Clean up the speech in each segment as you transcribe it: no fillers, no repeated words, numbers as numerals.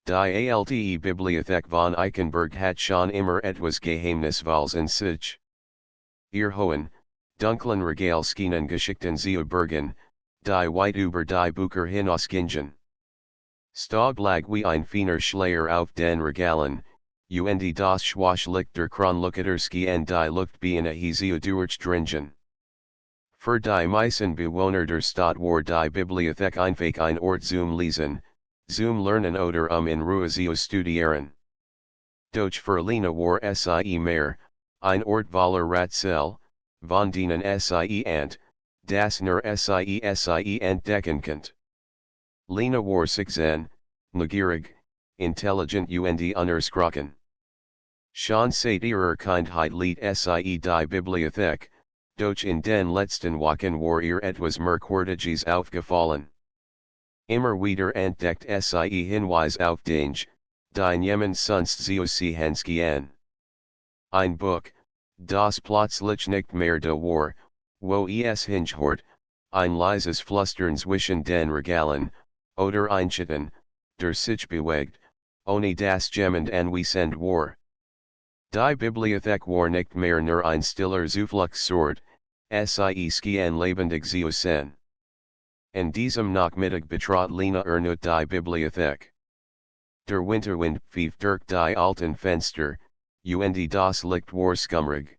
Die Alte Bibliothek von Eichenberg hat schon immer etwas Geheimnisvolles in sich. Ihr hohen, dunklen Regalschienen Geschichten zu bergen, die weit über die Bücher hinausgingen. Stog lag wie ein feiner Schleier auf den Regalen, und das Schwachlicht der Kronleuchterski und die Luftbiene hiezu durchdringen. Für die meisten Bewohner der Stadt war die Bibliothek einfach ein Ort zum Lesen, zum Lernen oder in Ruhe zu studieren. Doch für Lena war sie mehr, ein Ort voller Rätsel, von denen sie und, das nur sie entdecken konnte. Lena war 16, neugierig, intelligent und unerschrocken. Schon seit ihrer Kindheit liet sie die Bibliothek, doch in den letzten Wochen war ihr etwas Merkwürdiges aufgefallen. Immer wieder entdeckt sie Hinweis auf Dinge, die niemand sonst zu sehen gehen. Ein Buch, das plötzlich nicht mehr da war, wo es hingehört, ein leises Flüstern zwischen den Regalen, oder ein Schatten, der sich bewegt, ohne dass jemand anwesend war. Die Bibliothek war nicht mehr nur ein stiller Zufluchtsort, sie schien lebendig zu sein. An diesem Nachmittag betrat Lena erneut die Bibliothek. Der Winterwind pfiff durch die alten Fenster, und das Licht war schummrig.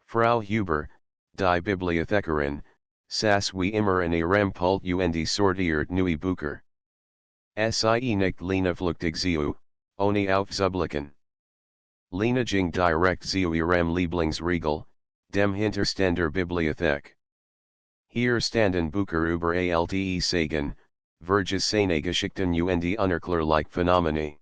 Frau Huber, die Bibliothekarin, saß wie immer in ihrem Pult und sortiert neue Bücher. Sie nicht Lena flüchtig zu, ohne aufzublicken. Lena ging direkt zu ihrem Lieblingsregal, dem Hinterstand der Bibliothek. Hier standen Bücher über alte Sagen, vergesene Geschichten und unerklärliche Phänomene.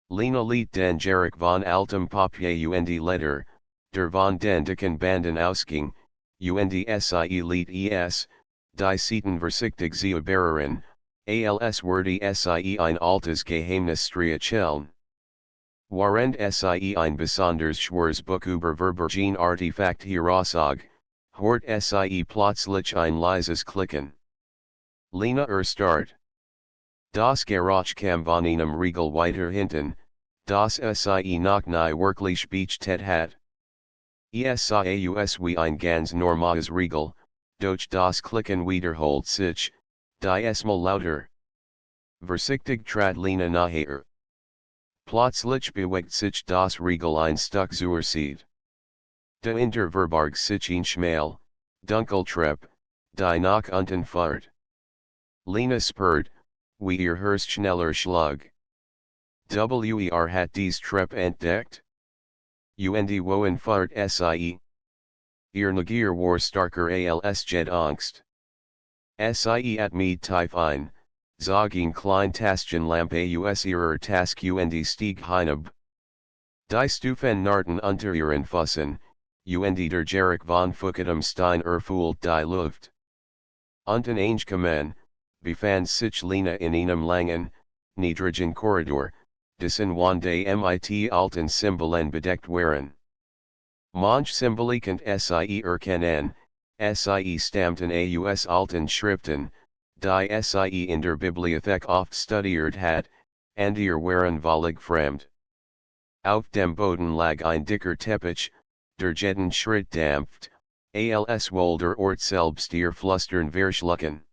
Lena liet den Geruch von altem Papier und Leder, der von den dicken Banden ausging, und sie liet die Seiten vorsichtig zu berehren, als würde sie ein altes Geheimnis streichen. Während sie ein besonders schweres Buch über Verbotene Artefakt herauszog, hört sie plötzlich ein leises Klicken. Lena erstarrt. Das Geräusch kam von einem Regal weiter hinten, das sie noch nie wirklich beachtet hat. Es sah aus wie ein ganz normales Regal, doch das Klicken wiederholt sich, diesmal lauter. Vorsichtig trat Lena nachher. Plötzlich bewegt sich das Regal ein Stück zur Seite. Dahinter verbarg sich ein schmal, dunkel Treppe, die nach unten führt. Lena spürt, wie ihr Herz schneller schlug. Hat dies Treppe entdeckt? Und wohin führt sie? Ihr Neugier war starker als jede Angst. Sie at mit tief ein, zog ein klein Taschenlampe aus ihrer Tasche und stieg hinab. Die Stufen narrten unter ihren Füßen, und der Geruch von feuchtem Stein erfüllt die Luft. Unten angekommen, befand sich Lena in einem langen, niedrigen Korridor, dessen Wände mit alten Symbolen bedeckt waren. Manche Symbole konnte sie erkennen, sie stammten aus alten Schriften, die sie in der Bibliothek oft studiert hat, und ihr waren völlig fremd. Auf dem Boden lag ein dicker Teppich, der jeden Schritt dampft, als wohl der Ort selbst ihr Flüstern verschlucken.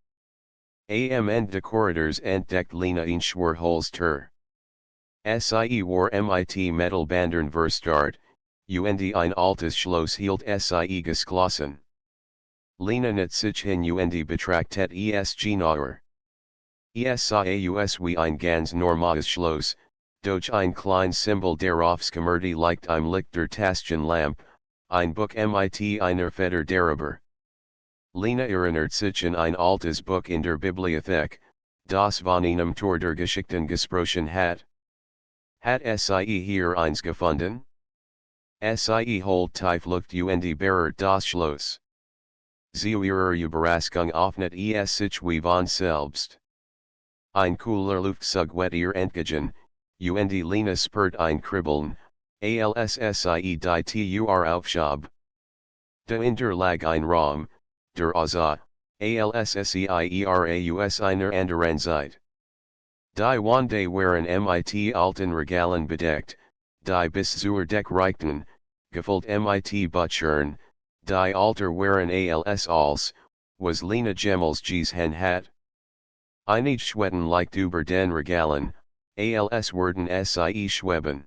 Am Ende des Korridors entdeckt Lena ein Schwerholztür. Sie war mit Metallbandern verstart, und ein altes Schloss hielt sie geschlossen. Lena naht sich hin und betrachtet es genauer. Es sah aus wie ein ganz normales Schloss, doch ein klein Symbol darauf schimmerte leicht im Licht der Taschenlampe, ein Buch mit einer Feder darüber. Lena erinnert sich an ein altes Buch in der Bibliothek, das von einem Tor der Geschichten gesprochen hat. Hat sie hier eins gefunden? Sie holt tief Luft und berührt das Schloss. Zu ihrer Überraschung öffnet es sich wie von selbst. Ein cooler Luftzug wird ihr entgegen, und Lena spürt ein Kribbeln, als sie die Tür aufschob. Dahinter lag ein Raum, der aussah, als seie aus einer anderen Zeit. Die Wande waren mit alten Regalen bedeckt, die bis zur Deck reichten, gefüllt mit Büchern, die Alter waren als als, was Lena Gemmels gesehen hat. Einige Schweden leicht über den Regalen, als werden sie schweben.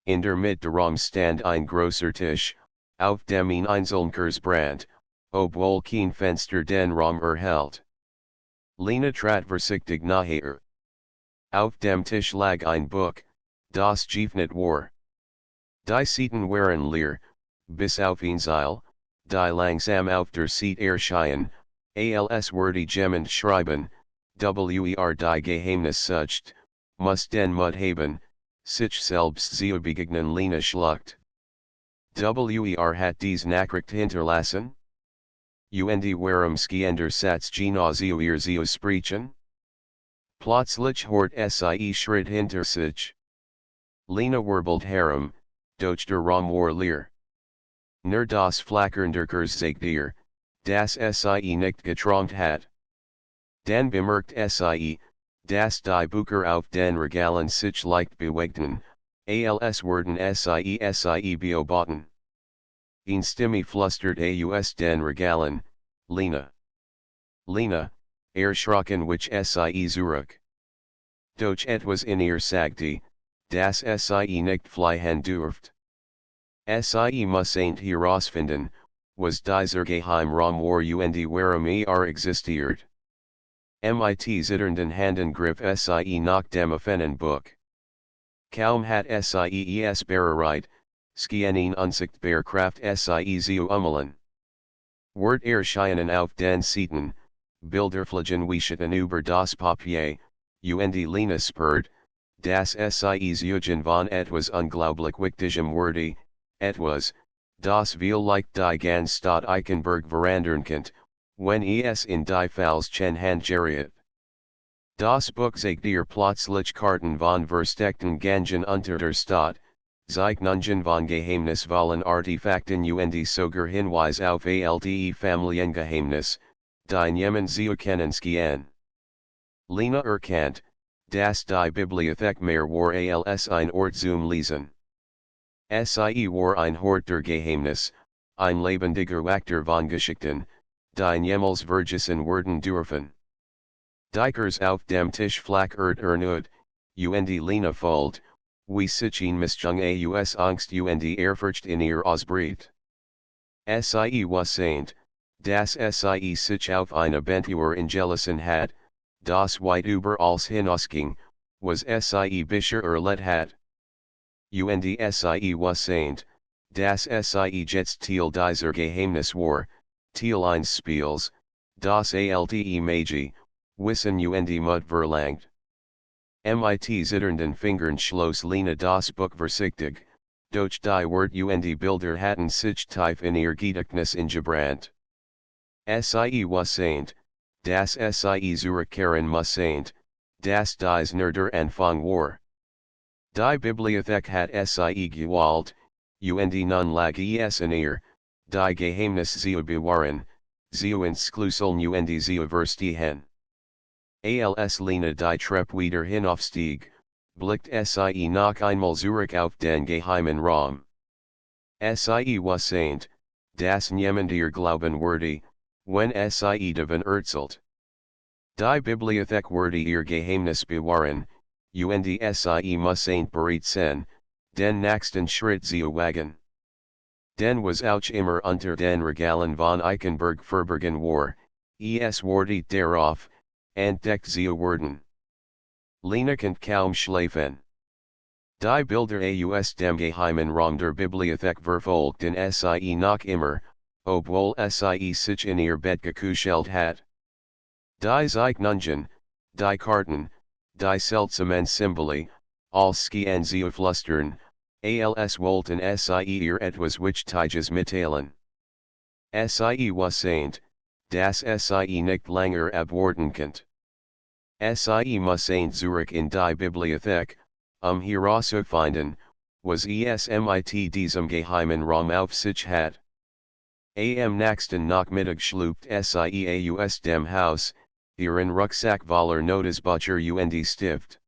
In der Mitte darum stand ein großer Tisch, auf dem ein einzeln Brand, obwohl kein Fenster den Raum erhellt. Lena trat vorsichtig nahe. Auf dem Tisch lag ein Buch, das geöffnet war. Die Seiten waren leer, bis auf ein Seil, die langsam auf der Seite erschien, als würde jemand schreiben, die Geheimnisse zwischen, muss den Mut haben, sich selbst zu begegnen. Lena schluckt. Hat dies Nachricht hinterlassen? Und warum skiender Satz genau zu ihr zu sprechen? Plötzlich hört sie Schritt hinter sich. Lena wirbelt herum, doch der Raum war leer. Nur das flackernde zeigt ihr, dass sie nicht geträumt hat. Dann bemerkt sie, dass die Bücher auf den Regalen sich leicht bewegten, als werden sie beobachten. Eine Stimme flüstert aus den Regalen, Lena. Lena, erschrocken wich sie zurück. Doch etwas in ihr sagte, dass sie nicht fliehen durft. Sie müssen herausfinden, was dieser Geheimraum war und warum existiert. Mit zitternden Händen griff sie nach dem offenen Buch. Kaum hat sie es bereit, schien unsichtbar Kraft sie zu ummeln. Wort erscheinen auf den Seiten, Bilderflächen wischten über das Papier, und Lena spürt, dass sie zeugen von etwas unglaublich wichtigem wurde, etwas, das vielleicht die ganze Stadt Eichenberg verandern könnte, wenn es in die falschen Hand gerät. Das Buch zeigt ihr plötzlich Karten von versteckten Gangen unter der Stadt, Zeichnungen von geheimnisvollen Artefakten und sogar Hinweis auf alte Familiengeheimnisse, die niemand zu kennen schien. Lena erkannt, dass die Bibliothek mehr war als ein Ort zum Lesen. Sie war ein Hort der Geheimnisse, ein lebendiger Akteur von Geschichten, die niemals vergessen werden dürfen. Dikers auf dem Tisch flackert erneut, und Lena folgt, wie sich ein Mischung aus Angst und Ehrfurcht in ihr ausbricht. Sie wusste, dass sie sich auf eine Abentur eingelassen hat, das weit über alles hinausging, was sie bisher erlebt hat. Und sie wusste, dass sie jetzt Teil dieser Geheimnis war, Teil eines Spiels, das alte Magie, Wissen und Mut verlangt. Mit zitternden Fingern schloss Lena das Buch vorsichtig, doch die Wort und Bilder hatten sich tief in ihr Gedächtnis eingebrannt. Sie wusste, dass sie zurückkehren musste, dass dies nur der Anfang war. Die Bibliothek hat sie gewählt, und nun lag es in ihr, die Geheimnisse zu bewahren, zu entschlüsseln und zu verstehen. Als Lena die Treppe wieder hinaufstieg, blickt sie noch einmal zurück auf den geheimen Raum. Sie wusste, dass niemand ihr glauben würde, wenn sie davon erzählt. Die Bibliothek würde ihr Geheimnis bewahren, und sie müssen bereit sein, den nächsten Schritt zu wagen. Denn was auch immer unter den Regalen von Eichenberg verborgen war, es wartet darauf, entdeckt zu werden. Lena konnte kaum schlafen. Die Bilder aus dem geheimen Raum der Bibliothek verfolgten sie noch immer, obwohl sie sich in ihr Bett gekuschelt hat. Die Zeichnungen, die Karten, die seltsamen Symbole, als schien zu flüstern, als wollten sie ihr etwas Wichtiges mitteilen. Sie wusste, dass sie nicht länger abwarten konnte. Sie müssen zurück in die Bibliothek, herauszufinden, was es mit diesem geheimen Raum auf sich hat. Am nächsten Nachmittag schlüpft sie aus dem Haus, Ihren Rucksack voller Notesbücher und Stift.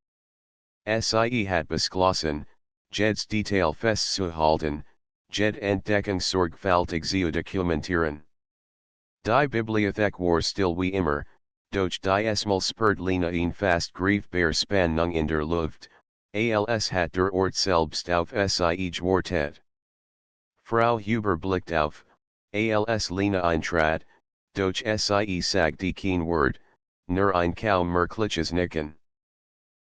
Sie hat beschlossen, Jeds Detail festzuhalten, Jed Entdeckung sorgfältig zu dokumentieren. Die Bibliothek war still wie immer, doch die Esmal spurt Lena in fast greifbare Spannung in der Luft, als hat der Ort selbst auf sie gewartet. Frau Huber blickt auf, als Lena eintrat, doch sie sagte kein Wort, nur ein kaum merkliches Nicken.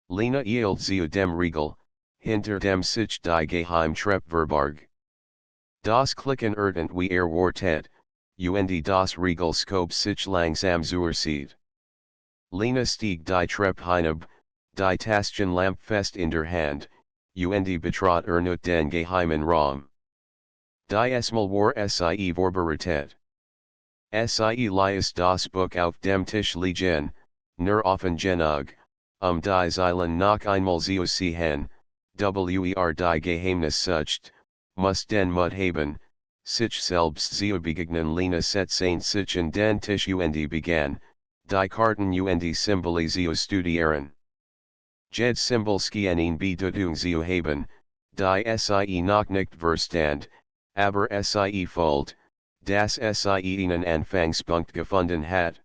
Lena eilt zu dem Riegel, hinter dem sich die Geheimtreppe verbarg. Das Klicken erdend wie wartet, und das Riegel schob sich langsam zur Seite. Lena stieg die Treppe hinab, die Taschenlampe fest in der Hand, und betrat ernut den geheimen Raum. Die Esmal war sie vorbereitet. Sie ließ das Buch auf dem Tisch liegen, nur offen genug, die Zeilen noch einmal zu sehen, die Geheimnis sucht, muss den Mut haben, sich selbst zu begegnen. Lena setzte sich in den Tisch und begann, die Karten und Symbole zu studieren. Jed Symbolski en Bedeutung zu haben, die sie noch nicht verstand, aber sie fühlt, dass sie einen Anfangspunkt gefunden hat.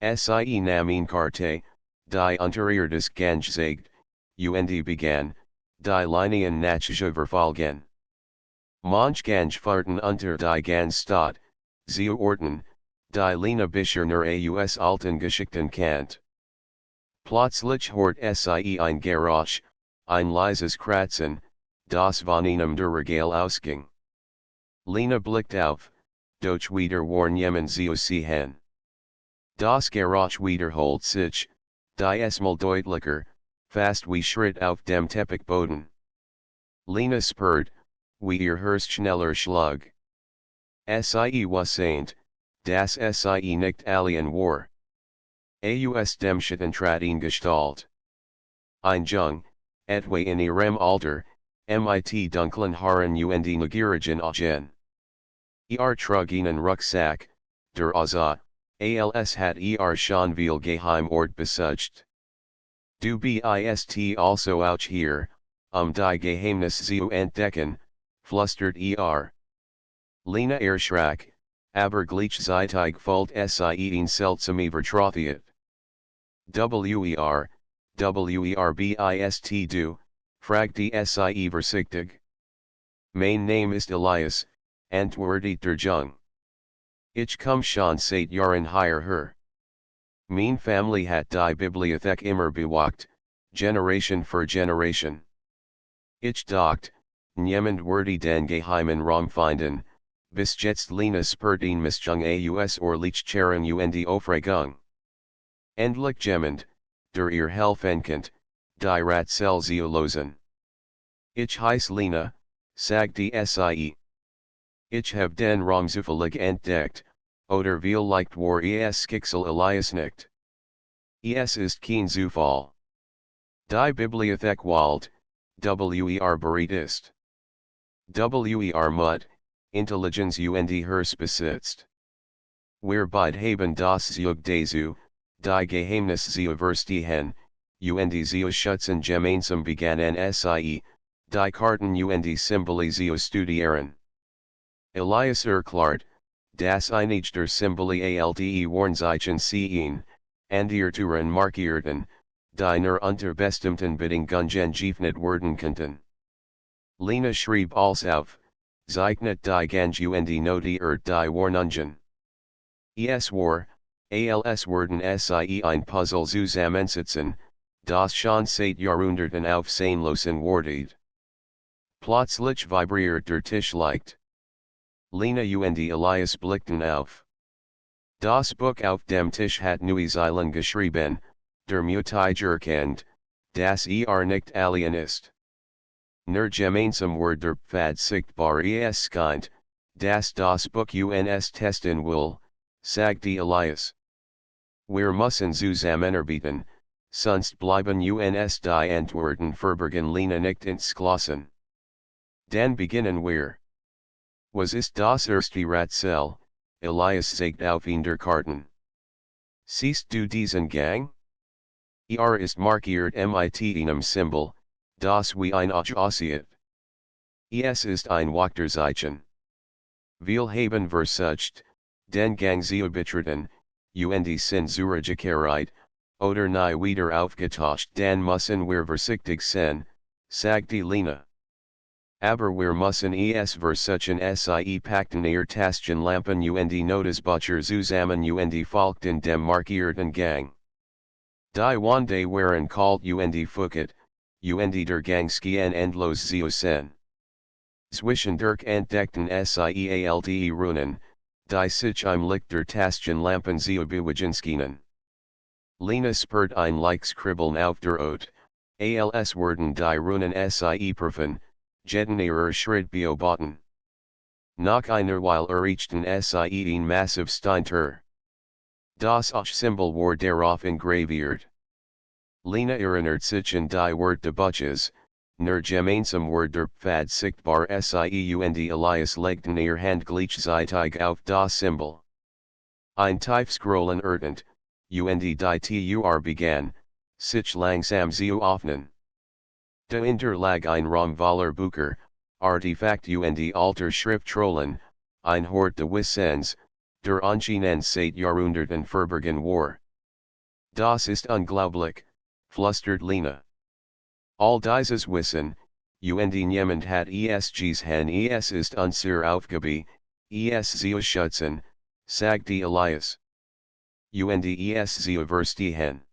Sie nahm eine Karte, die unter des Gange zeigt, und begann, die Linien nach zu verfolgen. Manch Gange fahrten unter die Gange statt, zu orten, die Lena bisher nur aus alten Geschichten kennt. Plötzlich hört sie ein Geräusch, ein leises Kratzen, das von einem der Regale ausging. Lena blickt auf, doch wieder war niemand zu sehen. Das Geräusch wiederholt sich, diesmal deutlicher, fast wie Schritt auf dem Teppichboden. Lena spürt, wie ihr Herz schneller schlug. Sie wusste, dass sie nicht allein war. Aus dem Schatten trat eine Gestalt. Ein Jung, etwa in ihrem Alter, mit dunklen Haaren und negierigen Augen. Trug einen Rucksack, der aussah, als hat schon viel Geheimort besucht. Du bist also auch hier, die Geheimnis zu entdecken, flüstert Lena erschrak, aber gleichzeitig fühlt sie ihn seltsame Vertrautheit. Wer bist du, fragte sie vorsichtig. Mein Name ist Elias, antwortet der Jung. Ich komme schon seit Jahren hierher. Meine Familie hat die Bibliothek immer bewacht, Generation für Generation. Ich dachte, niemand würde den geheimen Raum finden, bis jetzt Lena spürt ihn Mischung aus Lichtscheren und Aufregung. Endlich jemand, der ihr helfen könnt, die Rätsel zu lösen. Ich heiße Lena, sagte sie. Ich hab den Raum zufällig entdeckt, oder vielleicht war es Schicksal Elias nicht. Es ist kein Zufall. Die Bibliothek Wald, bereit ist. Mut, Intelligenz und Herz besitzt. Wir beide haben das Zug dazu, die Geheimnis zu verstehen, und zu schützen gemeinsam begannen sie, die Karten und Symbole zu studieren. Elias erklärt, dass einige der Symbole Warnzeichen sehen, andere Touren markierten, die nur unter bestimmten Bedingungen geöffnet werden könnten. Lena schrieb alles auf, zeichnet die Gange und notiert die Warnungen. Es war, als werden sie ein Puzzle zusammensetzen, das schon seit Jahrhunderten auf sein Losen wartet. Plötzlich vibriert der Tisch leicht. Lena und Elias blickten auf. Das Buch auf dem Tisch hat neue Zeilen geschrieben, der Mutiger kennt, dass nicht alien ist. Nur gemeinsam wird der Pfad sichtbar es scheint, dass das Buch uns testen will, sagte Elias. Wir müssen zusammenarbeiten, sonst bleiben uns die Antworten verborgen. Lena nicht entschlossen. Dann beginnen wir. Was ist das erste Rätsel? Elias zeigt auf in der Karten. Siehst du diesen Gang? Ist markiert mit einem Symbol, das wie ein Och aussieht. Es ist ein Wachterzeichen. Wir haben versucht, den Gang zu betreten, und sind zurückgekehrt, oder nie wieder aufgetaucht, dann müssen wir vorsichtig sein, sagte Lena. Aber wir müssen es versuchen, sie packten ihr Taschenlampen und Notizbücher zusammen und folgten dem markierten Gang. Die Wande waren kalt und feucht, und der Gang schien endlos zu sein. Zwischendurch entdeckten sie alte Runen, die sich im Licht der Taschenlampen zu bewegen schienen. Lena spürt ein Lichtskribbeln auf der Haut, als wurden die Runen sie prüfen, jetten ihrer Schritt beobachten. Nach einer Weile erreichten sie ein massiv Steintor. Das Och-Symbol war darauf engraviert. Lena erinnert sich an die Worte Buches, nur gemeinsam war der Pfad sichtbar sie und Elias legten ihr Hand gleichzeitig auf das Symbol. Ein Tiefscrollen erdend, und die Tur begann, sich langsam zu öffnen. Dahinter lag ein Raum voller Bücher, Artefakt und alter Schriftrollen, ein Hort de Wissens, der anscheinend seit Jahrhunderten verborgen war. Das ist unglaublich, flüstert Lena. All dieses Wissen, und niemand hat es gesehen, es ist unsere Aufgabe, es zu schützen, sagte Elias. Und es zu verstehen.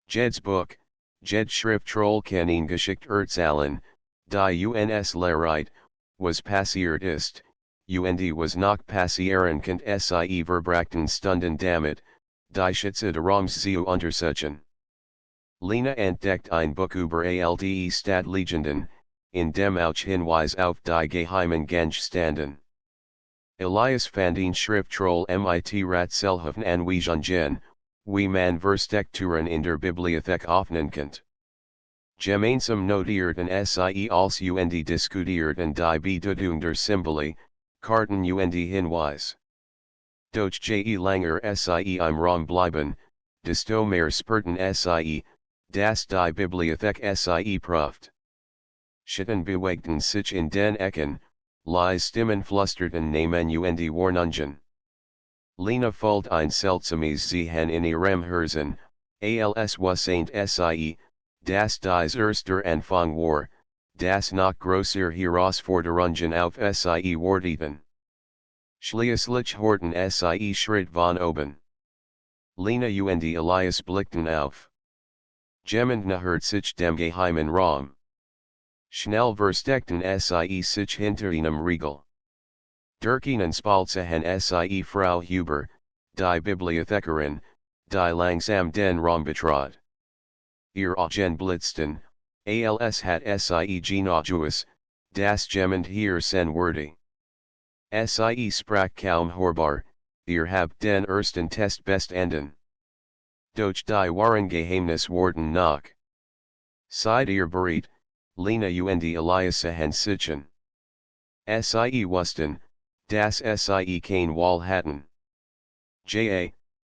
Jed's Buch, jed Schriftroll kann ihn geschickt erzählen, die uns lehrt, was passiert ist, und was noch passieren kann sie verbrachten Stunden damit, die Schätze der Roms zu untersuchen. Lena entdeckt ein Buch über alte Stadtlegenden, in dem auch Hinweis auf die geheimen Gänge standen. Elias fand ihn Schriftroll mit Ratselhöfen anweisen, wie man Versteckturen in der Bibliothek öffnen kann. Gemeinsam notierten sie als und diskutierten die Bedeutung der Symbole, Karten und Hinweis. Doch je langer sie im Raum bleiben, desto mehr spürten sie, dass die Bibliothek sie prüft. Schatten bewegten sich in den Ecken, leise Stimmen flüsterten Namen und Warnungen. Lena fühlt ein seltsames Ziehen in ihrem Herzen, als wusste sie, dass dies erster Anfang war, dass noch größere Herausforderungen auf sie warteten. Schließlich horten sie Schritt von oben. Lena und Elias blickten auf. Jemand nähert sich dem geheimen Raum. Schnell versteckten sie sich hinter einem Riegel. Durch ihnen spalten sie Frau Huber, die Bibliothekarin, die langsam den Raum betrat. Ihr Augen blitzten, als hat sie genaues, das jemand hier sein würde. Sie sprach kaum hörbar, ihr habt den ersten Test bestanden. Doch die wahren Geheimnisse warten noch. Seid ihr bereit, Lena und Elias sichern. Sie wussten, dass sie kein Wahl hatten.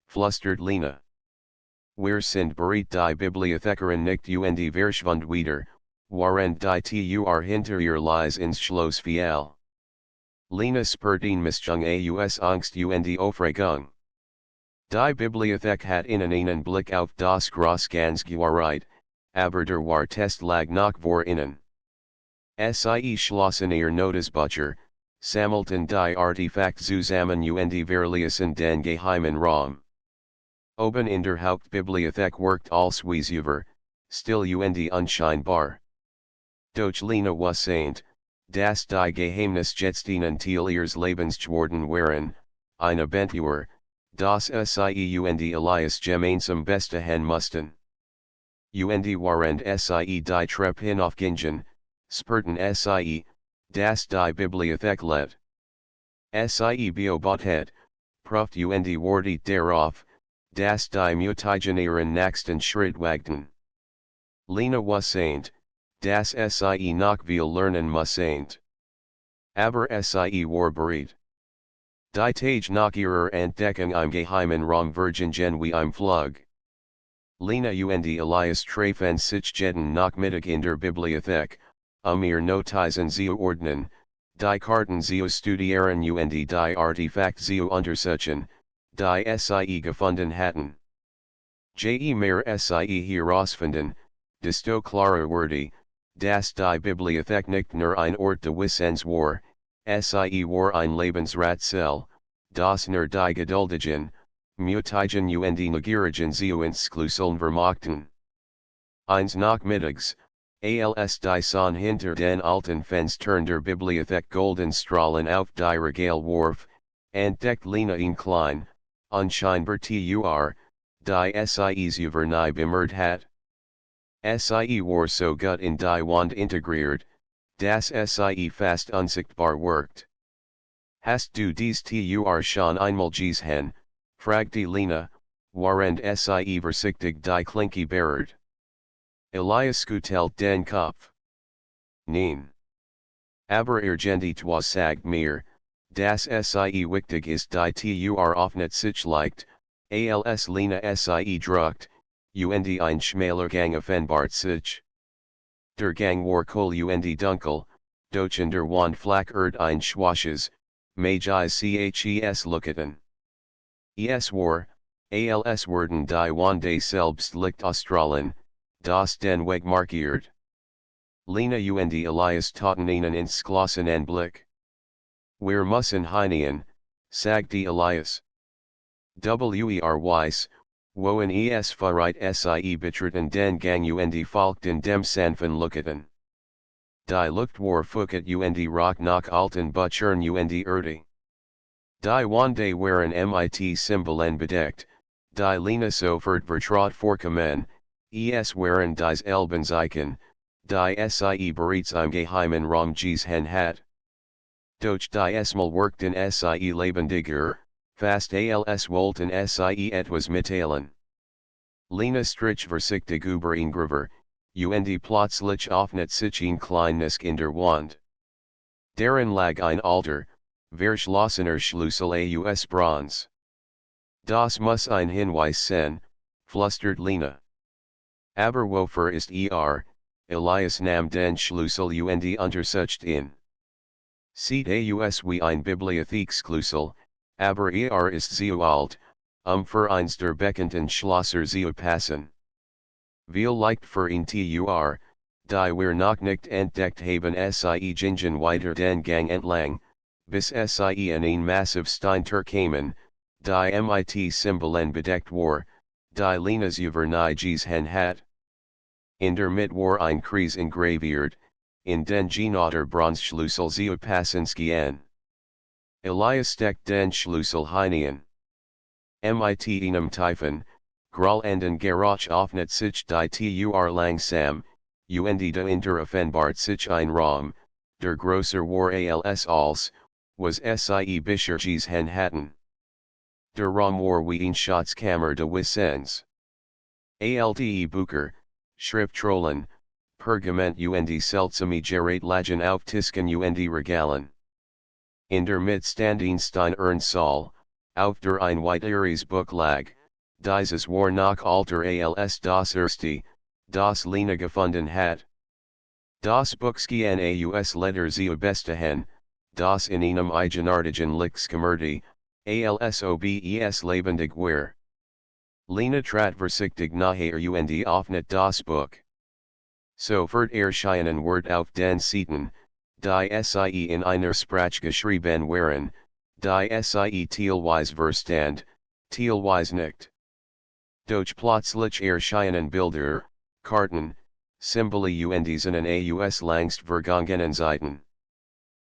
Flüstert Lena. Wir sind bereit, die Bibliothekarin nicht und verschwand wieder, während die Tur hinter ihr leise ins Schloss fiel. Lena spürt ihn Mischung aus Angst und Aufregung. Die Bibliothek hat ihnen einen Blick auf das Großganze gewährt, aber der war Test lag noch vor ihnen. Sie schlossen ihr Notizbücher, sammelten die Artefakt zusammen und verließen den geheimen Raum. Oben in der Hauptbibliothek worked alles wie still und unscheinbar. Doch Lena wusste, dass die Geheimnisgegenstände Teil ihres Lebens geworden waren, eine Abentur, das sie und Elias gemeinsam bestehen mussten. Und während sie die Treppe hinaufgingen, spürten sie, dass die Bibliothek lebt. Sie beobachtet, prüft und wartet darauf, dass die Mutigen ihren nächsten Schritt wagten. Lena wusste, dass sie noch viel lernen mussten. Aber sie war bereit. Die Tage nach ihrer Entdeckung im Geheimen Raum Virgin wie im Flug. Lena und Elias trafen sich jeden Nachmittag in der Bibliothek, ihr Notizen zu ordnen, die Karten zu studieren und die Artefakt zu untersuchen, die sie gefunden hatten. Mehr sie herausfinden, desto klarer wurde, dass die Bibliothek nicht nur ein Ort des Wissens war, sie war ein Lebensrätsel, das nur die geduldigen, mutigen und negierigen zu entschlüsseln vermochten. Eines Nachmittags, als die Sonne hinter den alten Fenstern der Bibliothek golden Strahlen auf die Regale warf, entdeckt Lena ihn klein, unscheinbar die SIEs nie bemerkt hat. Sie war so gut in die Wand integriert, dass sie fast unsichtbar wirkt. Hast du dies schon einmal gesehen, fragte Lena, während sie vorsichtig die Klinke berührt. Elias schüttelt den Kopf. Nein. Aber irgendetwas sagt mir, dass sie wichtig ist die offnet sich leicht, als Lena sie druckt, und ein schmaler Gang offenbart sich. Der Gang war kohl und dunkel, doch in der Wand flackert ein schwaches, mages Ches Lucketen. Es war, als würden die Wände selbst Licht ausstrahlen, das den Weg markiert. Lena und Elias taten einen entschlossenen Blick. Wir müssen hinein, sagte Elias. Weiss, wohin es verreit sie betreten den Gang und folgten dem sanften Lucketen. Die Lucht war feucht und roch nach alten Büchern und Erde. Die Wände waren mit Symbolen bedeckt, die Lena sofort vertraut vorkamen, es waren dieselben Zeichen, die sie bereits im Geheimen Raum gesehen hat. Doch diesmal wirkten sie lebendiger, fast als wollten sie etwas mitteilen. Lena strich vorsichtig über ihn drüber, und plötzlich öffnet sich ein kleines in der Wand. Darin lag ein alter, verschlossener Schlüssel aus Bronze. Das muss ein Hinweis sein, flüstert Lena. Aber wofür ist Elias nahm den Schlüssel und untersucht ihn. Sieht aus wie ein Bibliotheksschlüssel, aber ist zu alt, für eins der bekannten Schlösser zu passen. Viel leicht für ihn die wir noch nicht entdeckt haben sie gingen weiter den Gang entlang, bis sie in ein massiv Steintor kamen, die mit Symbolen bedeckt war, die Lena über nie gesehen hat. In der Mitte war ein Kreis engraviert, in den Genotter Bronzeschlüssel zu passen schien. Elias steckt den Schlüssel hinein. Mit einem tiefen, grallenden Geräusch öffnet sich die langsam, und dahinter offenbart sich ein Raum, der größer war als, was sie bisher gesehen hatten. Der Raum war wie ein Schatzkammer des Wissens. Alte Bücher, Schriftrollen, Pergament und seltsame Gerätlagen auf Tischen und Regalen. In der Mitte stand ein steinern Saal, auf der ein weiteres Buch lag, dieses war noch alter als das erste, das Lena gefunden hat. Das Buch schien aus Letter zu bestehen, das in einem eigenartigen Lichtschimmer, als ob es lebendig war. Lena trat vorsichtig nachher und öffnet das Buch. Sofort erscheinen Wort auf den Seiten, die sie in einer Sprache geschrieben waren, die sie teilweise verstand, teilweise nicht. Doch plötzlich erscheinen Bilder, Karten, Symbole und Zinnen aus langst vergangenen Zeiten.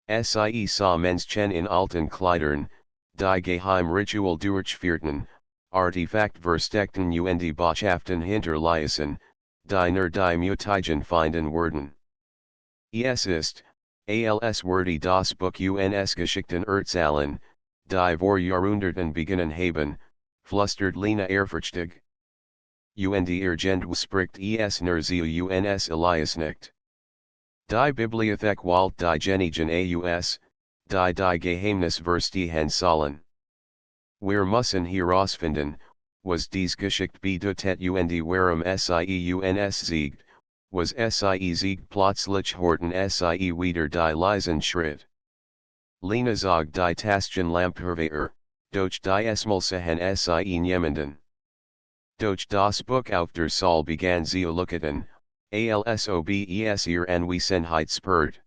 Sie sah Menschen in alten Kleidern, die Geheimritual durchführten, Artefakt versteckten und Botschaften hinterließen, die nur die mutigen finden würden. Es ist, als würde das Buch uns Geschichten erzählen, die vor Jahrhunderten beginnen haben, flüstert Lena ehrfurchtig. Und irgendwo spricht es nur zu uns Elias nicht. Die Bibliothek walt die Genigen aus, die Geheimnisse zwischen. Wir müssen herausfinden, was dies Geschichte bedeutet und warum sie uns siegt, was sie siegt plötzlich horten sie wieder die leisen Schritt. Lena sagt die Taschen Lampherwehr, durch die Esmulsahen sie niemanden. Durch das Buch auf der Saal begann sie lukaten, alsobes ihr Anwesenheitspert.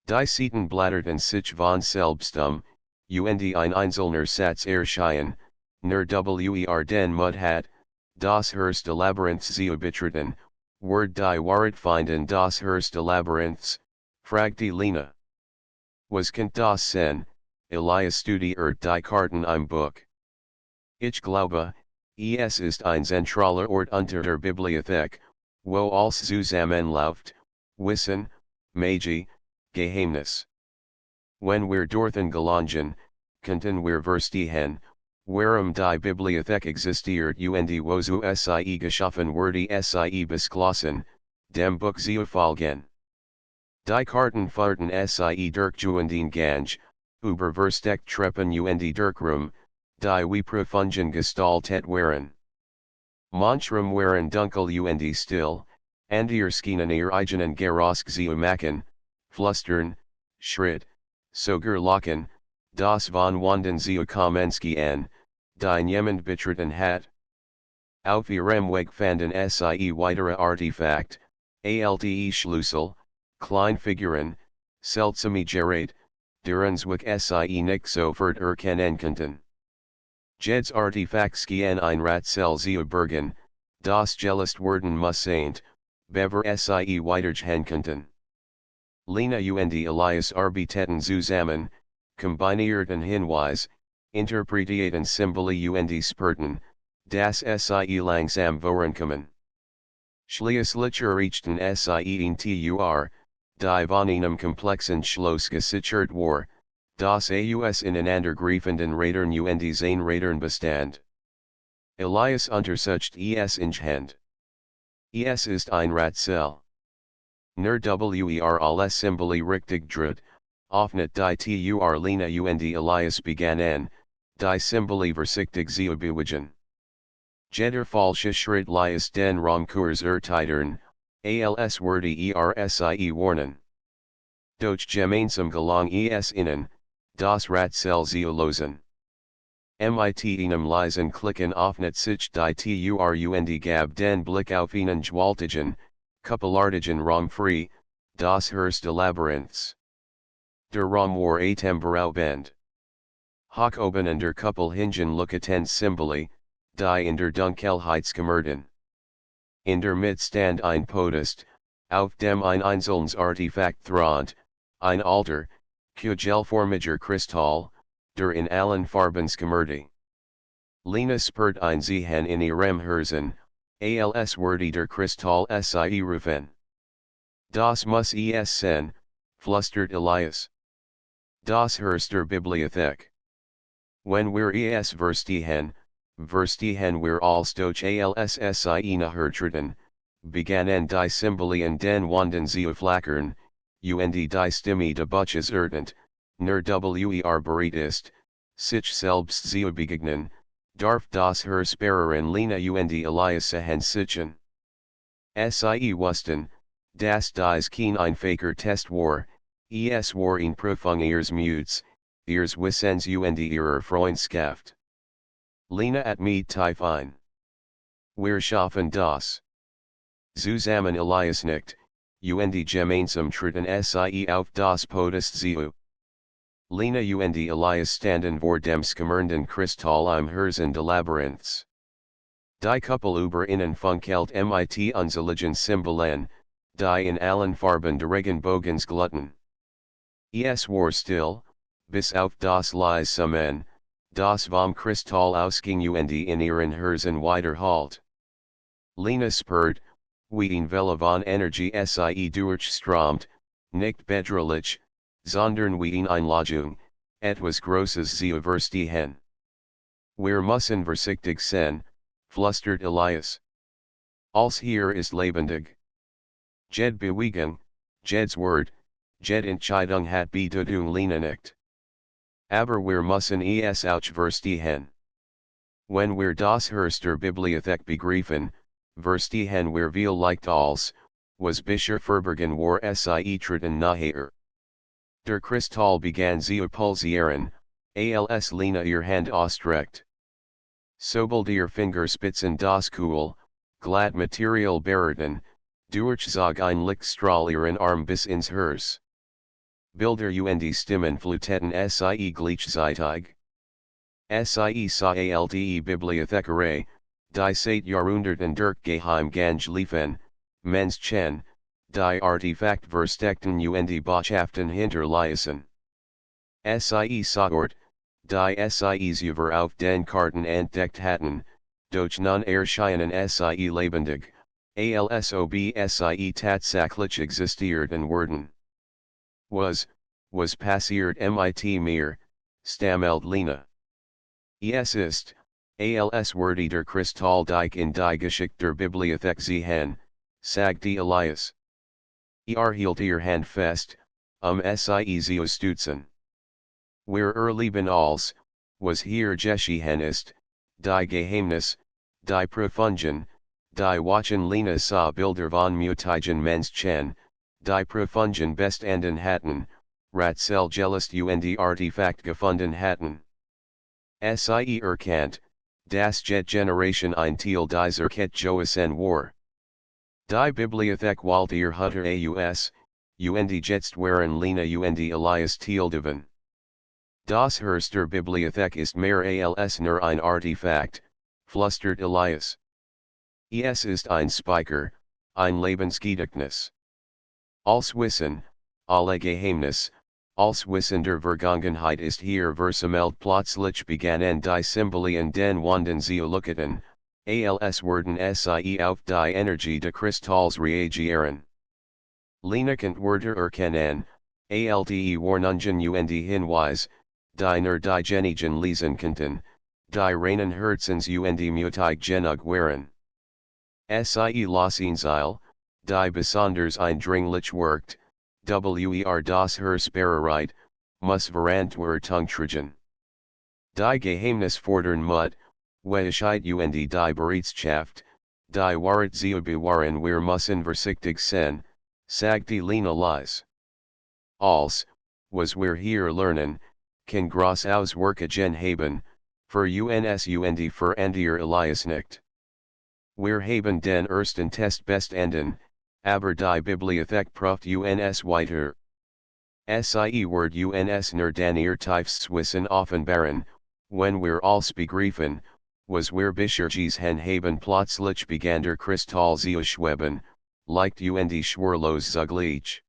Die Seiten blätterten sich von selbst und ein einzelner Satz erschien, nur wer den Mut hat, das erste Labyrinth zu betreten, Word die Wahrheit finden das erste Labyrinths, fragte Lena. Was kennt das sein, Elias studiert die Karten im Buch. Ich glaube, es ist ein zentraler Ort unter der Bibliothek, wo alles zusammenläuft, Wissen, Magie, Geheimnis. Wenn wir dorthin gelangen, könnten wir verstehen, warum die Bibliothek existiert und wozu sie geschaffen wurde sie beschlossen, dem Buch zu folgen. Die Karten fahrten sie durch den Gange, über versteckt Treppen und durch Rum, die wie Profungen gestaltet waren. Manchmal waren dunkel und still, andere schienen ihr eigenen Geruch zu machen, flüstern, Schritt, sogar lachen, das von Wanden zu kommen, die niemand betreten hat. Auf ihrem Weg fanden sie weitere Artefakt, alte Schlüssel, Kleinfiguren, seltsame Gerät, deren Zweck sie nicht sofort erkennen konnten. Jeds Artefacts gehen ein Rätsel zu bergen, das gelöst werden muss, bevor sie weitergehen konnten. Lena und Elias arbeiteten zusammen, kombinierten Hinweis, interpretierten Symbole und spürten, dass sie langsam vorankommen. Schließlich erreichten sie ein Tor, die von einem komplexen Schloss gesichert war, das aus ineinandergreifenden Rädern und Zahnrädern bestand. Elias untersucht es in Hand. Es ist ein Rätsel. Nur wer alle Symbole richtig drückt, öffnet die Tor. Lena und Elias begannen, die Symbole vorsichtig zu bewegen. Jeder falsche Schritt ließ den Raumkurs erteilen, als würde sie warnen. Doch gemeinsam gelang es ihnen, das Rätsel zu lösen. Mit einem leisen Klicken öffnet sich die Tor und gab den Blick auf einen gewaltigen, kuppelartigen Raum frei, das erste Labyrinths. Der Raum war atemberaubend. Hoch oben an der Kuppel hingen lukaten Symbole, die in der Dunkelheit skimmerten. In der Mitte stand ein Podest, auf dem ein einzelnes Artefakt thront, ein alter, kugelförmiger Kristall, der in allen Farben skimmerte. Lena spürt ein Ziehen in ihrem Herzen, als würde der Kristall sie rufen. Das muss es sein, flüstert Elias. Das Herz der Bibliothek. Wenn wir es verstehen wir als durch als sie nachhertreten, begannen die Symbole in den Wanden zu flackern, und die Stimme des Buches erdend, nur wer bereit ist, sich selbst zu begegnen, darf das Herz bewahren. Lena und Elias sahen sichen. Sie wussten, dass dies kein einfacher Test war, es war ein Prüfung ihres Muts, ihres Wissens und ihrer Freundschaft. Lena at me tief ein. Wir schaffen das. Zusammen Elias nickt, und gemeinsam treten sie auf das Podest zu. Lena und Elias standen vor dem skimmernden Kristall im Herzen des Labyrinths. Die Kuppel über ihnen funkelt mit unzähligen Symbolen, die in allen Farben der Regenbogens glühten. Es war still, bis auf das leise Summen, das vom Kristall ausging und in ihren Herzen wiederhallt. Lena spürt, wie ein Welle von Energie sie durchströmt, nicht bedrohlich, sondern wie eine Einladung, etwas Großes zu verstehen. Wir müssen vorsichtig sein, flüstert Elias. Alles hier ist lebendig. Jed Bewegung, Jed's Wort, Jet Entscheidung hat Bedeutung Lena nicht. Aber wir müssen es auch verstehen. Wenn wir das Herster Bibliothek begreifen, verstehen wir vielleicht als, was bisher verborgen war sie treten nachher. Der Kristall begann zu pulsieren, als Lena ihr Hand ausstreckt. Sobald ihr Fingerspitzen das Cool, glatt Material berührten, durchzog ein Lichtstrahl ihren Arm bis ins Herz. Bilder und Stimmen fluteten sie gleichzeitig. Sie Alte Bibliothekare, die seit Jahrhunderten durch Geheim Gange liefen, Menschen, die Artefakt versteckten und Botschaften hinterließen. Sie Ort, die sie über auf den Karten entdeckt hatten, durch nun erscheinen sie lebendig, alsob sie tatsächlich existierten werden. Was passiert mit mir, stammelt Lena. Es ist, als würde der Kristall dich in die Geschichte der Bibliothek ziehen, sagte Elias. Hielt ihr Hand fest, sie zu stützen. Wir erleben als, was hier geschehen ist, die Geheimnis, die Profunden, die wachen Lena sah Bilder von mutigen Menschen, die Profunden bestanden hatten, Rätsel gelöst und Artefakt gefunden hatten. Sie erkannt, das Jet Generation ein Teil dieser Kette Joasen war. Die Bibliothek walt ihr Hutter aus, und jetzt waren Lena und Elias Teil davon. Das Herster Bibliothek ist mehr als nur ein Artefakt, flüstert Elias. Es ist ein Speicher, ein Lebensgedächtnis. Als Wissen, alle Geheimnis, als Wissen der Vergangenheit ist hier versammelt plötzlich begannen die Symbole in den Wanden zu leuchten, als werden sie auf die Energie des Kristalls reagieren. Lena konnte Wörter erkennen, alte Warnungen und Hinweise, die nur die Genigen lesen konnten, die reinen Herzens und mutig genug waren. Sie Lassensheil, die besonders eindringlich wirkt, das Herzsperrereit, muss verantwortung tragen. Die Geheimnis fordern Mut, Weichheit und die Bereitschaft, die Wahrheit zu bewahren wir müssen vorsichtig sein, sagte Lena leise. Als, was wir hier lernen, kann groß Auswirkungen haben, für uns und für andere Elias nicht. Wir haben den ersten Test bestanden, aber die Bibliothek prüft uns weiter. Sie wird uns nur dann ihr Tiefswissen offenbaren, wenn wir als begreifen, was wir bisher gesehen haben plötzlich begann der Kristall zu schweben, leicht und schwerlos zugleich.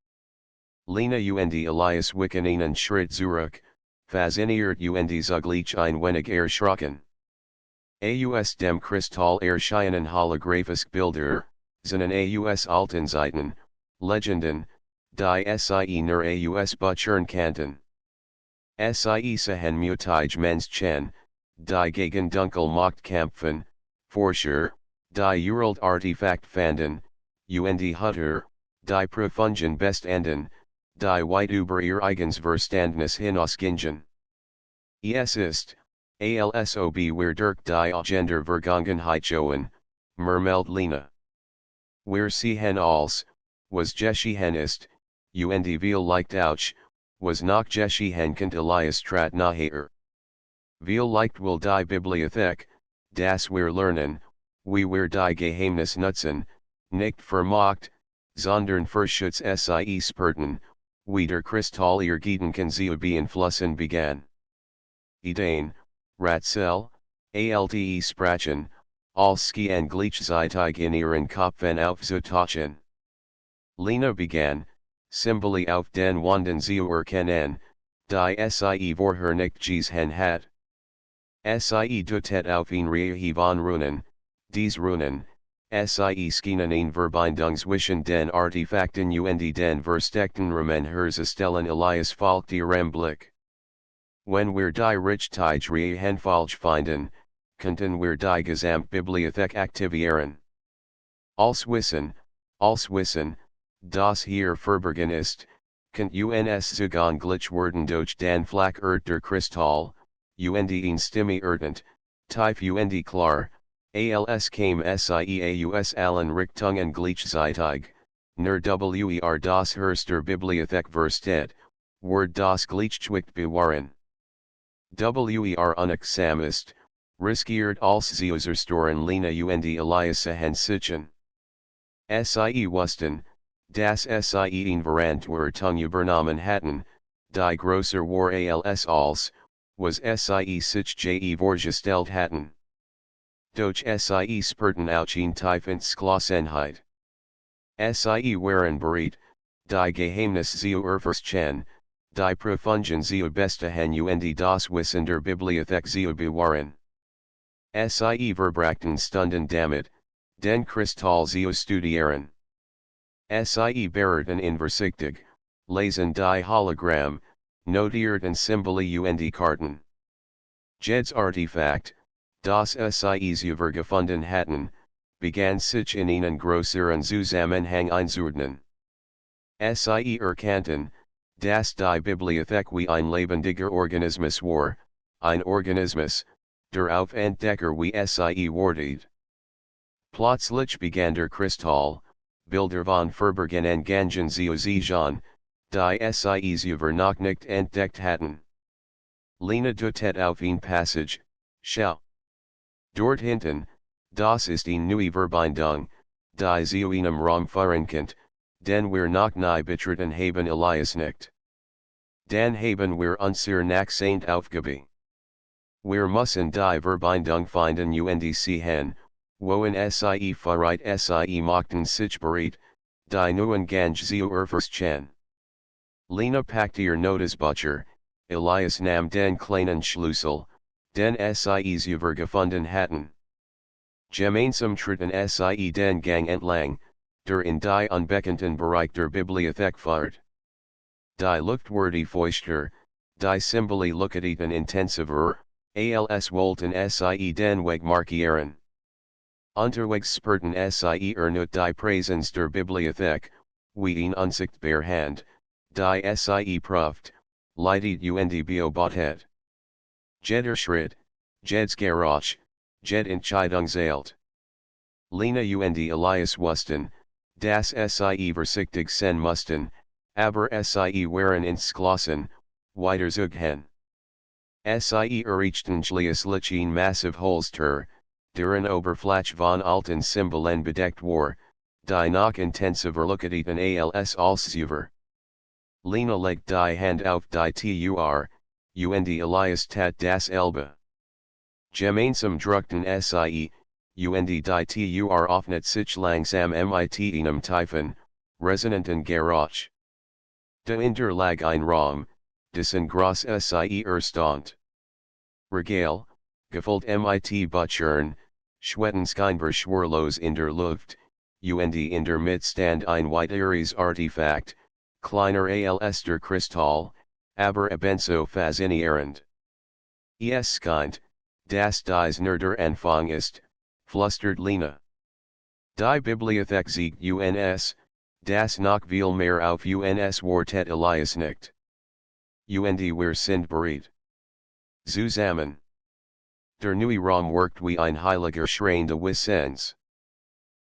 Lena und Elias wicken einen Schritt zurück, fasziniert und zugleich ein wenig erschrocken. Aus dem Kristall erscheinen holographisch Bilder, seinen aus alten Zeiten, Legenden, die sie nur aus Büchern kannten. Sie sahen mutige Menschen, die gegen Dunkelmacht kämpfen, Forscher, die Artefakt fanden, und Hutter, die Profunden bestanden, die weit über ihr eigens Verständnis hinausgingen. Es ist, alsob wir durch die Gender Vergangenheit schauen, murmelt Lena. Wir sehen als, was geschehen ist, und vielleicht auch, was noch geschehen könnte Elias trat nachher. Vielleicht will die Bibliothek, das wir lernen, wie wir die Geheimnis nutzen, nicht vermocht, sondern für Schutz sie sperrten, wie der Kristall ihr Gedanken zu beeinflussen begann. Ideen, Rätsel, alte Sprachen, als Skian gleichzeitig in ihren Kopfen aufzutauchen. Lena begann, Symbole auf den Wanden zu erkennen, die sie vorher nicht gesehen hat. Sie deutet auf eine von Runen, dies Runen, sie schienen eine Verbindung zwischen den Artefakten und den versteckten Ramen herzustellen. Elias folgt ihrem Blick. Wenn wir die richtige falsch finden, könnten wir die Gesamtbibliothek aktivieren. Als Wissen, das hier verborgen ist, Kant uns zugang glitch worden durch dan flak der Kristall, und ihn stimme erdent, tief und klar, als kam sieaus allen Richtungen gleichzeitig, nur wer das Herz der Bibliothek versteht, wird das Gleichgewicht bewahren. Wer unachtsam ist, riskiert als sie zerstören Lina und Elias Hansichen. Sie wussten, das sie ihn Verantwortung übernommen hatten, die größer war als, was sie sich vorgestellt hatten. Doch sie spurten auch in Tiefensgelassenheit. Sie waren bereit, die Geheimnisse zu erforschen, die Profunden zu bestechen und das Wissen der Bibliothek zu bewahren. Sie verbrachten Stunden damit, den Kristall zu studieren. Sie bewahrten ihn vorsichtig, lesen die Hologramm, notierten Symbole und Karten. Jedes Artefakt, das sie zuvor gefunden hatten, begann sich in einen größeren Zusammenhang einzuordnen. Sie erkannten, dass die Bibliothek wie ein lebendiger Organismus war, ein Organismus, der auf Entdecker wie sie wartet. Plötzlich begann der Kristall, Bilder von verborgenen Gangen zu sehen, die sie zuvor noch nicht entdeckt hatten. Lina deutet auf ein Passage, schau. Dort hinten, das ist eine neue Verbindung, die zu einem Raum führen kann, den wir noch nie betreten haben Elias nicht. Dan haben wir unser Nachseint Aufgabe. Wir müssen die Verbindung finden und sehen, wohin sie führt sie machten sich bereit, die neuen Gange zu erforschen. Lina packte ihr Notizbucher, Elias nahm den kleinen Schlüssel, den sie zuvor gefunden hatten. Gemeinsam treten sie den Gang entlang, der in die unbekannten Bereich der Bibliothek führt. Die Luft wurde feuchter, die Symbole looketen intensiver, als wollten sie den Weg markieren. Unterwegs spurten sie erneut die Präsenz der Bibliothek, wie eine unsichtbare Hand, die sie prüft, leitet und beobachtet. Jeder Schritt, jedes Geräusch, jede Entscheidung zählt. Lina und Elias wussten, dass sie vorsichtig sein mussten, aber sie waren entschlossen, weiterzugehen. Sie erreichten schließlich ein massiv Holster, deren Oberfläche von alten Symbolen bedeckt war, die noch intensiver looketen als zuvor. Lina legt die Hand auf die Tur, und Elias tat dasselbe. Gemeinsam drückten sie, und die Tur öffnet sich langsam mit einem tiefen, resonanten Geräusch. Dahinter lag ein Raum, dessen Größe sie erstaunt. Regale, gefüllt mit Büchern, schwebten scheinbar schwerelos in der Luft, und in der Mitte stand ein weiteres Artefakt, kleiner als der Kristall, aber ebenso faszinierend. Es scheint, dass dies nur der Anfang ist, flüstert Lina. Die Bibliothek zeigt uns, dass noch viel mehr auf uns wartet Elias nicht. Und wir sind bereit. Zusammen. Der neue Raum wirkt wie ein heiliger Schrein des Wissens.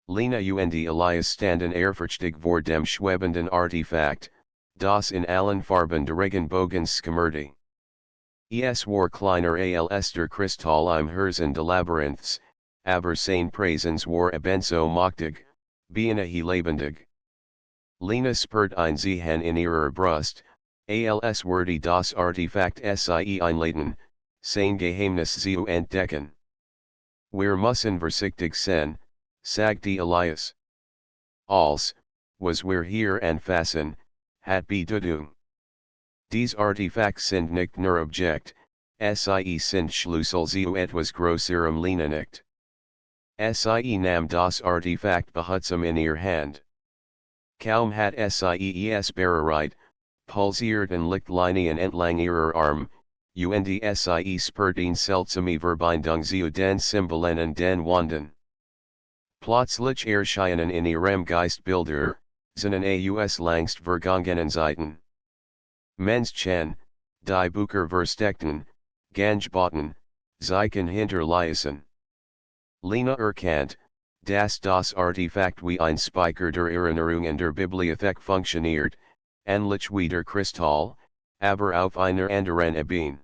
Lina und Elias standen ehrfurchtig vor dem schwebenden Artefakt, das in allen Farben der Regenbogens schimmerte. Es war kleiner als der Kristall im Herzen des Labyrinths, aber seine Präsenz war ebenso mächtig, beinahe lebendig. Lina spürt ein Ziehen in ihrer Brust, als würde das Artefakt sie einleiten, sein Geheimnis zu entdecken. Wir müssen vorsichtig sein, sagte Elias. Als, was wir hier anfassen, hat Bedeutung. Dies Artefakt sind nicht nur Objekt, sie sind Schlüssel zu etwas größerem Lina nicht. Sie nahm das Artefakt behutsam in ihr Hand. Kaum hat sie es bereit, pulsierten Lichtlinien entlang ihrer Arm, und sie spürt eine seltsame Verbindung zu den Symbolen und den Wanden. Plötzlich erscheinen in ihrem Geist Bilder, seinen aus langst vergangenen Zeiten. Menschen, die Bücher versteckten, Gangbotten, Zeichen hinterließen. Lena erkannt, dass das Artefakt wie ein Speicher der Erinnerung in der Bibliothek funktioniert, ähnlich wie der Kristall, aber auf einer anderen Ebene.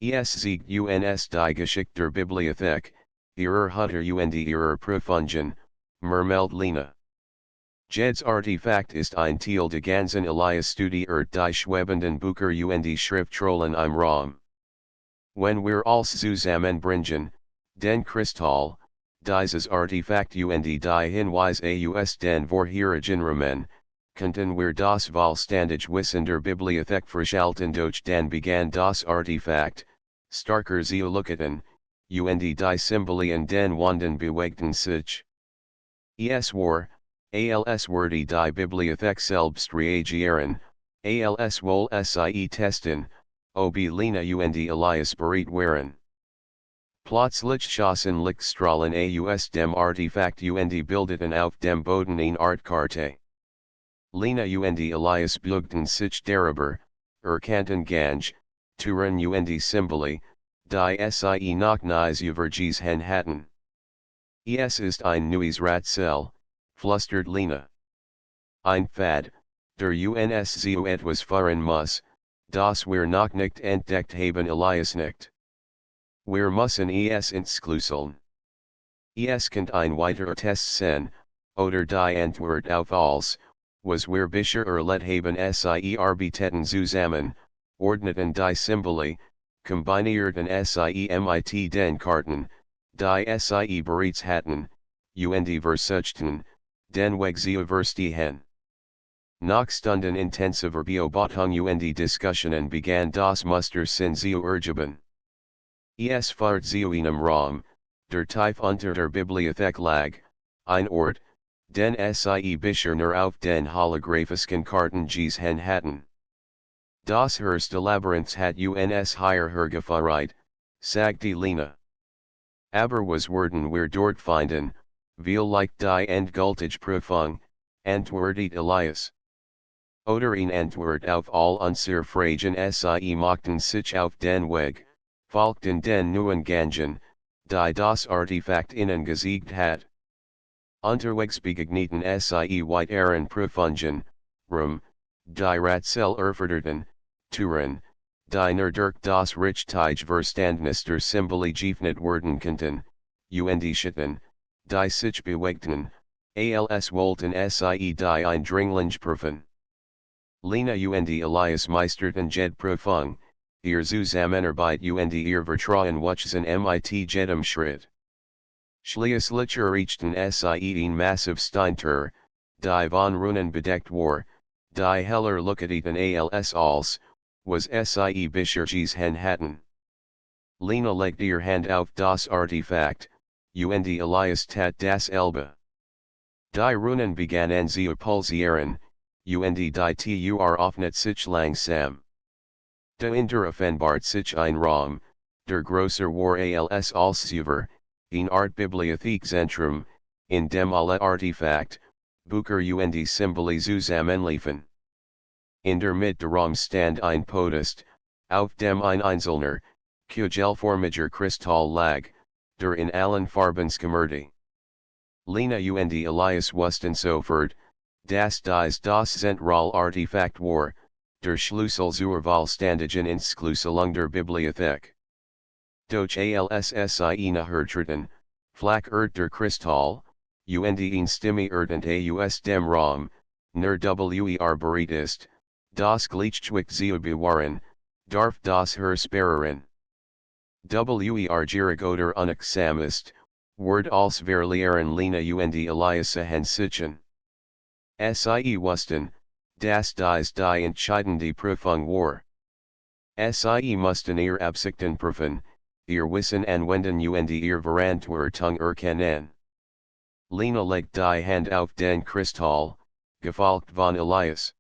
Es zeigt uns die Geschichte der Bibliothek, ihrer Hutter und ihrer Prüfungen, meldet Lena. Jedes Artefakt ist ein Teil der ganzen Elias studiert die schwebenden Bücher und Schriftrollen im Raum. Wenn wir alles zusammenbringen, den Kristall, dieses Artefakt und die Hinweise aus den vorherigen Rahmen, könnten wir das vollständige Wissen der Bibliothek verschalten durch den begann das Artefakt, starker Zeolukaten, und die Symbole in den Wanden bewegten sich. Es war, als würde die Bibliothek selbst reagieren, als wohl sie testen, ob Lena und Elias bereit waren. Plötzlich schossen Lichtstrahlen aus dem Artefakt und bildeten auf dem Boden eine Artkarte. Lena und Elias beugten sich darüber, erkannten Gange, Turen und Symbole, die sie noch nie übergesehen hatten. Es ist ein neues Rätsel, flüstert Lena. Ein Pfad, der uns so etwas fahren muss, das wir noch nicht entdeckt haben Elias nicht. Wir müssen es entschlüsseln. Es kann ein weiterer Test sein, oder die Antwort auf alles, was wir bisher erlebt haben Verbotene zusammen, ordneten die Symbole, kombinierten mit den Karten, die sie bereits hatten, und versuchten, den Weg zu verstehen. Nach Stunden intensiver Beobachtung und Diskussionen begann das Muster sin zu ergeben. Es fahrt zu einem Raum, der tief unter der Bibliothek lag, ein Ort, den sie bisher nur auf den holographischen Karten gesehen hatten. Das erste Labyrinth hat uns hierher geführt, sagte Lena. Aber was werden wir dort finden, vielleicht die endgültige Prüfung, antwortet Elias. Oder eine Antwort auf all unsere Fragen sie machten sich auf den Weg, folgten den neuen Gangen, die das Artefakt ihnen gezeigt hat. Unterwegs begegneten sie weiteren Prüfungen, die Rätsel erforderten, Turen, die nur durch das richtige Verständnis der Symbole geöffnet werden konnten, und Schatten, die sich bewegten, als wollten sie die Eindringlinge prüfen. Lena und Elias meisterten jede Prüfung, ihr Zusammenarbeit und ihr Vertrauen wuchsen mit jedem Schritt. Schließlich erreichten sie ein massiv Steintor, die von Runen bedeckt war, die heller leuchteten als was sie bisher gesehen hatten. Lena legte ihr Hand auf das Artefakt, und Elias tat dasselbe. Die Runen begannen zu pulsieren, und die Tur öffnet sich langsam. Dahinter offenbart sich ein Raum, der größer war als Silver, ein Art Bibliothekzentrum, in dem alle Artefakt, Bücher und Symbole zusammenliefen. In der Mitte der Raum stand ein Podest, auf dem ein einzelner, kugelförmiger Kristall lag, der in allen Farben schimmerte. Lena und Elias wussten sofort, dass dies das zentrale Artefakt war, der Schlüssel zur vollständigen Entschlüsselung der Bibliothek. Durch als sie nachhertraten, flackert der Kristall, und ein Stimme erdent aus dem Raum, nur wer bereit ist, das Gleichgewicht zu bewahren, darf das sperren. Wer gierig oder unachtsam ist, wird als verlieren Lena und Elias hinsichen. Sie wussten, dass dies die entscheidende Prüfung war. Sie mussten ihr Absichten prüfen, ihr Wissen anwenden und ihr Verantwortung erkennen. Lena legt die Hand auf den Kristall, gefolgt von Elias.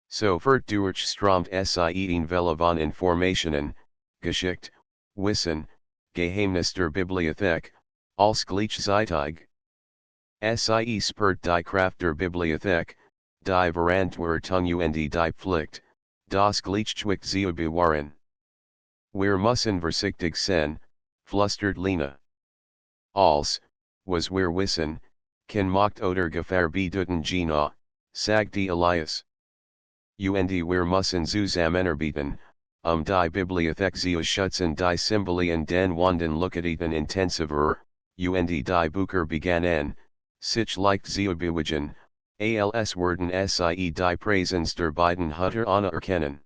Sofort durchströmt sie eine Welle von Informationen, Geschichte, Wissen, Geheimnis der Bibliothek, als gleichzeitig. Sie spürt die Kraft der Bibliothek, die Verantwortung und die Pflicht, das Gleichgewicht zu bewahren. Wir müssen vorsichtig sein, flüstert Lena. Als, was wir wissen, kann Macht oder Gefahr bedeuten Gina, sagt Elias. Und wir müssen zusammenarbeiten, die Bibliothek zu schützen die Symbole und den Wanden Lookatiten intensiver, und die Bücher begannen, sich leicht zu bewegen, als werden sie die Präsenz der beiden Hüter anerkennen.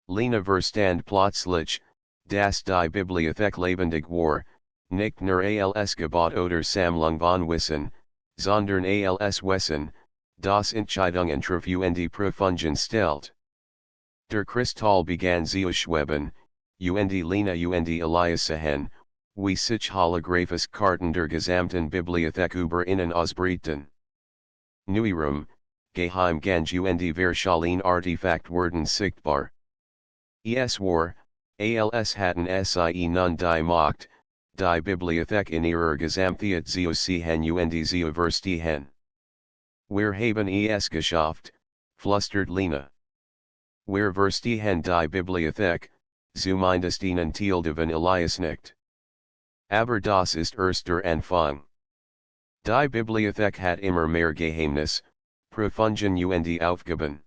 Lena verstand plötzlich, dass die Bibliothek lebendig war, nicht nur als Gebot oder Sammlung von Wissen, sondern als Wesen, das Entscheidungen trifft und Prüfungen stellt. Der Kristall begann zu schweben, und Lena und Elias sahen, wie sich holographische Karten der gesamten Bibliothek über innen ausbreiten. Neuerum, Geheimgang und verschiedene Artefakt wurden sichtbar. Es war, als hatten sie nun die Macht, die Bibliothek in ihrer Gesamtheit zu sehen und zu verstehen. Wir haben es geschafft, flüstert Lena. Wir verstehen die Bibliothek, zumindest einen Teil davon Elias nicht. Aber das ist erst der Anfang. Die Bibliothek hat immer mehr Geheimnisse, Prüfungen und Aufgaben.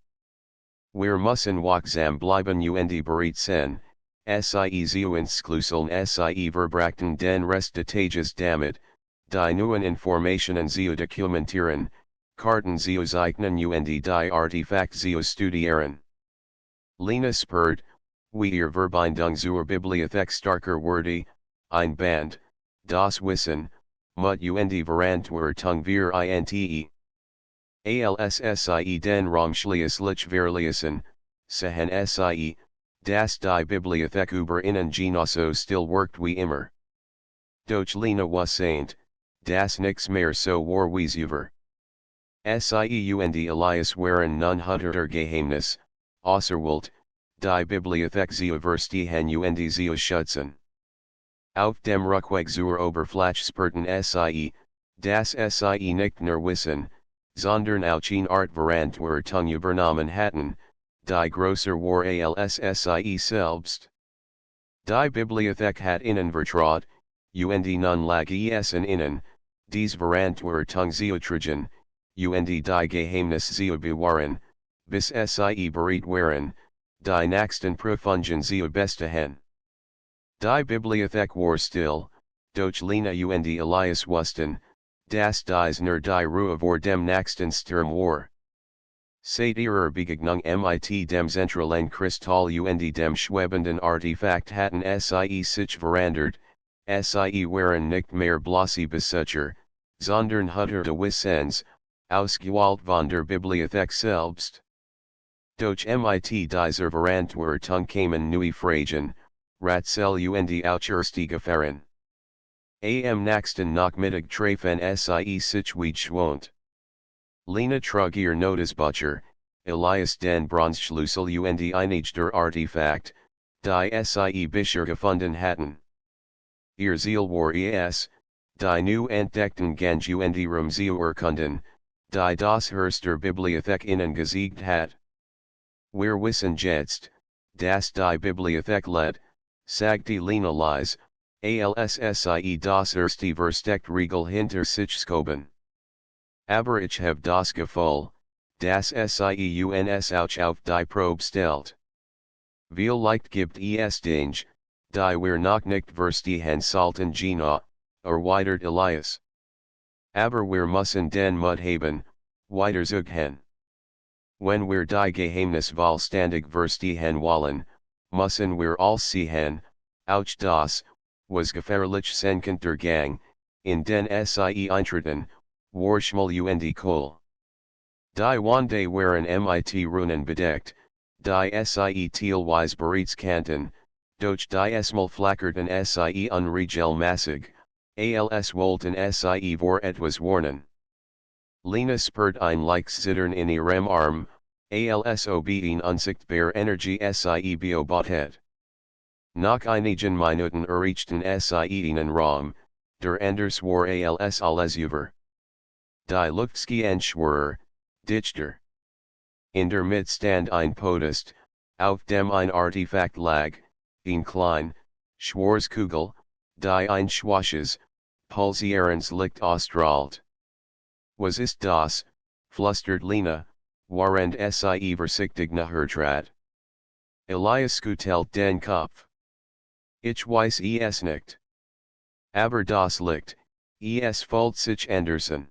Wir müssen wachsam bleiben und bereit sein, sie zu entschlüsseln sie verbrachten den Rest des Tages damit, die neuen Informationen zu dokumentieren, Karten zu zeichnen und die Artefakt zu studieren. Lena spurt, wie ihr Verbindung zur Bibliothek starker wurde, ein Band, das Wissen, mut und Verantwortung wir inte. Sie den Raum schließlich verließen, sahen sie, dass die Bibliothek über innen genauso still worked wie immer. Doch Lena wusste, dass nichts mehr so war wie zuvor. Sie und Elias waren nun Hüter Geheimnis, außerwelt, die Bibliothek zu verstehen und zu schützen. Auf dem Rückweg zur Oberfläche spürten sie, dass sie nicht nur wissen, sondern auch eine Art Verantwortung übernommen hatten, die größer war als sie selbst. Die Bibliothek hat ihnen vertraut, und nun lag es in ihnen, dies Verantwortung zu tragen, und die Geheimnisse zu bewahren, bis sie bereit waren, die nächsten Prüfungen zu bestehen. Die Bibliothek war still, doch Lena und Elias wussten, dass dies nur die Ruhe vor dem nächsten Sturm war. Seit ihrer Begegnung mit dem zentralen Kristall und dem schwebenden Artefakt hatten sie sich verändert, sie waren nicht mehr bloße Besitzer, sondern Hüter des Wissens, ausgewählt von der Bibliothek selbst. Doch mit dieser Verantwortung kamen neue Fragen, Rätsel und auch erste Gefahren. Am nächsten Nachmittag trafen sie sich wie gewohnt. Lena trug ihr Notizbucher, Elias den Bronzeschlüssel und einige der Artefakt, die sie bisher gefunden hatten. Ihr Ziel war es, die neu entdeckten Gange und Räume zu erkunden, die das Herz der Bibliothek ihnen gezeigt hat. Wir wissen jetzt, dass die Bibliothek lädt, sagte Lena leise, als sie das erste Versteckte Riegel hinter sich schoben. Aber ich habe das Gefühl, dass sie uns auch auf die Probe stellt. Vielleicht gibt es Dinge, die wir noch nicht verstehen sollten Gina, erweitert Elias. Aber wir müssen den Mut haben, weiter zu gehen. Wenn wir die Geheimnisse vollständig verstehen wollen, müssen wir alles sehen, auch das, was gefährlich sein der Gang, in den sie eintreten, war schmal und cool. Die Wande waren mit Runen bedeckt, die sie teilweise bereits kannten, doch die esmal flackerten sie unregelmäßig, als wollten sie vor etwas warnen. Lena spürt ein leichtes Zittern in ihrem Arm, als ob ein unsichtbar Energie sie beobachtet. Nach einigen Minuten erreichten sie einen Raum, der anders war als alles über. Die Luftski schwer, dichter. In der Mitte stand ein Podest, auf dem ein Artefakt lag, ein klein, Schwarzkugel, die ein schwaches, pulsierendes Licht ausstrahlt. Was ist das, flüstert Lena, während sie vorsichtig nachhertrat. Elias schüttelt den Kopf. Ich weiß es nicht. Aber das Licht, es fühlt sich andersen.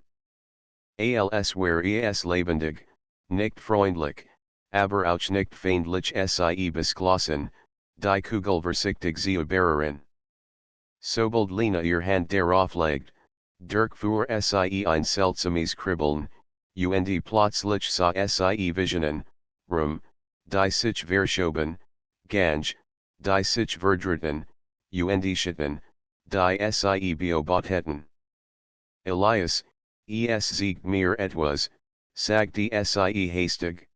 Als wäre es lebendig, nicht freundlich, aber auch nicht feindlich sie beschlossen, die Kugel vorsichtig zu berühren. Sobald Lena ihr Hand darauf legt, durchfuhr sie ein seltsames Kribbeln, und plötzlich sah sie Visionen, die sich verschoben, Gange, die sich verdrehten, und Schatten, die sie beobachteten. Elias, es zeigt mir etwas, sagte sie hastig.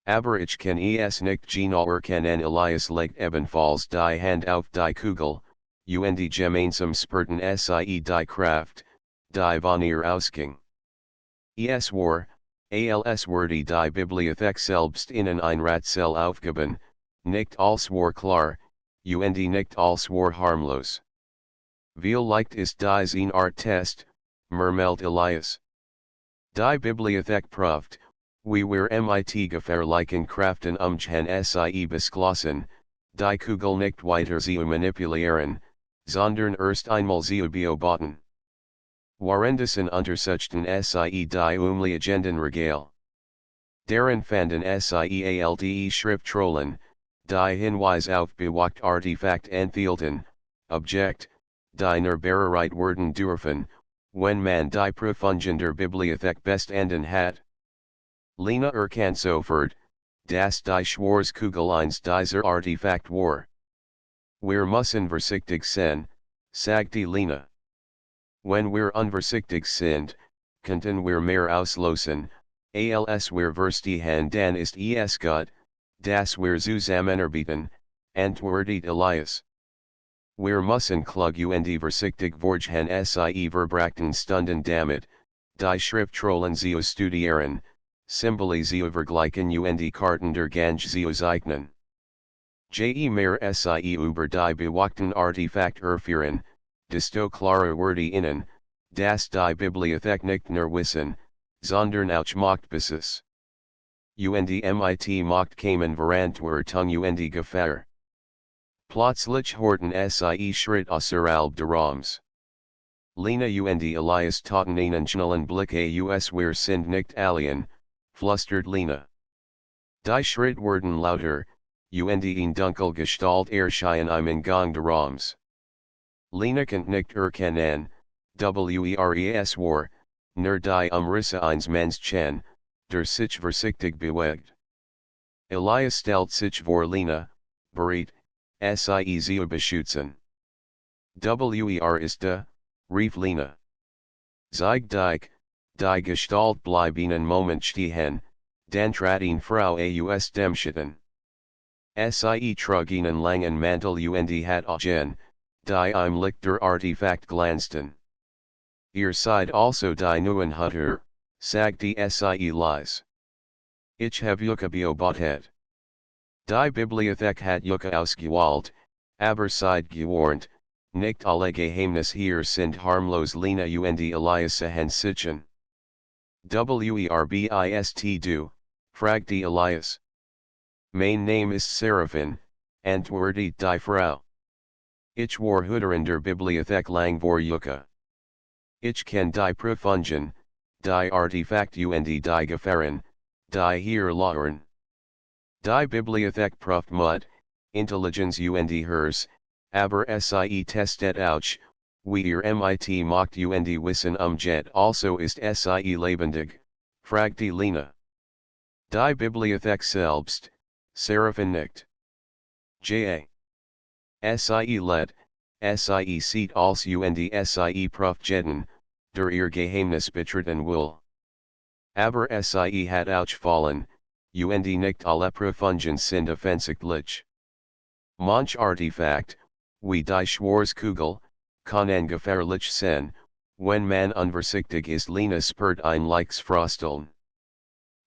Aber ich kann es nicht genau erkennen. Elias legt ebenfalls die Hand auf die Kugel, und gemeinsam spürten sie die Kraft, die von ihr ausging. Es war, als würde die Bibliothek selbst in ein Rätsel aufgeben, nicht alles war klar, und nicht alles war harmlos. Vielleicht ist dies ein Art Test, murmelt Elias. Die Bibliothek prüft, wie wir mit gefährlichen Kräften umgehen sie beschlossen, die Kugel nicht weiter zu manipulieren, sondern erst einmal zu beobachten. Währenddessen untersuchten sie die umliegenden Regale. Darin fanden sie alte Schriftrollen, die Hinweis auf bewagt Artefakt enthielten, Objekt, die nur bereit werden dürfen, wenn man die Prüfungen der Bibliothek bestanden hat. Lena erkannte sofort, dass die Schwarzkugel eins dieser Artefakt war. Wir müssen vorsichtig sein, sagte Lena. Wenn wir unvorsichtig sind, könnten wir mehr auslösen, als wir verstehen, dann ist es gut, dass wir zusammenarbeiten, antwortet Elias. Wir müssen klug und vorsichtig vorgehen sie verbrachten Stunden damit, die Schriftrollen zu studieren, Symbole zu vergleichen und Karten der Gange zu zeichnen. Je mehr sie über die bewachten Artefakt erfahren, desto klarer wurde ihnen, dass die Bibliothek nicht nur Wissen, sondern auch Macht besaß. Und mit Macht kamen Verantwortung und Gefahr. Plötzlich horten sie Schritt außerhalb der Raums. Lena und Elias taten einen schnellen Blick aus wir sind nicht alien, flüstert Lena. Die Schritt wurden lauter, und in dunkel Gestalt erschien im Gang der Raums. Lena konnte nicht erkennen, wer war, nur die Umrisse eines Menschen, der sich vorsichtig bewegt. Elias stellt sich vor Lena, bereit, sie zu beschützen. Wer ist da, rief Lena. Zeig dich, die Gestalt blieb einen Moment stehen, dann trat eine Frau aus dem Schatten. Sie trug einen langen Mantel und hat Augen, die im Licht der Artefakt glänzten. Ihr seid also die neuen Hunter, sagte sie leise. Ich habe Yucca beobachtet. Die Bibliothek hat Yucca ausgewählt, aber seid gewarnt, nicht alle Geheimnisse hier sind harmlos. Lena und Elias sahen sich an. Wer bist du, fragte Elias. Mein Name ist Seraphine, antwortet die Frau. Ich war Hüter in der Bibliothek lang vor Yucca. Ich kann die Prüfungen, die Artefakt und die Gefahren, die hier lauern. Die Bibliothek prüft Mut, Intelligenz und Hers, aber sie testet auch, wie ihr mit Macht und Wissen umgeht. Also ist sie lebendig, fragte Lena. Die Bibliothek selbst, Seraphine nicht. Ja. Sie let, sie sieht als und sie prüft der ihr Geheimnis betreten will. Aber sie hat auch fallen, und nicht alle Prüfungen sind offensichtlich. Manch Artefakt, wie die Schwarzkugel, kann gefährlich sein, wenn man unvorsichtig ist. Lena spürt ein leichtes Frosteln.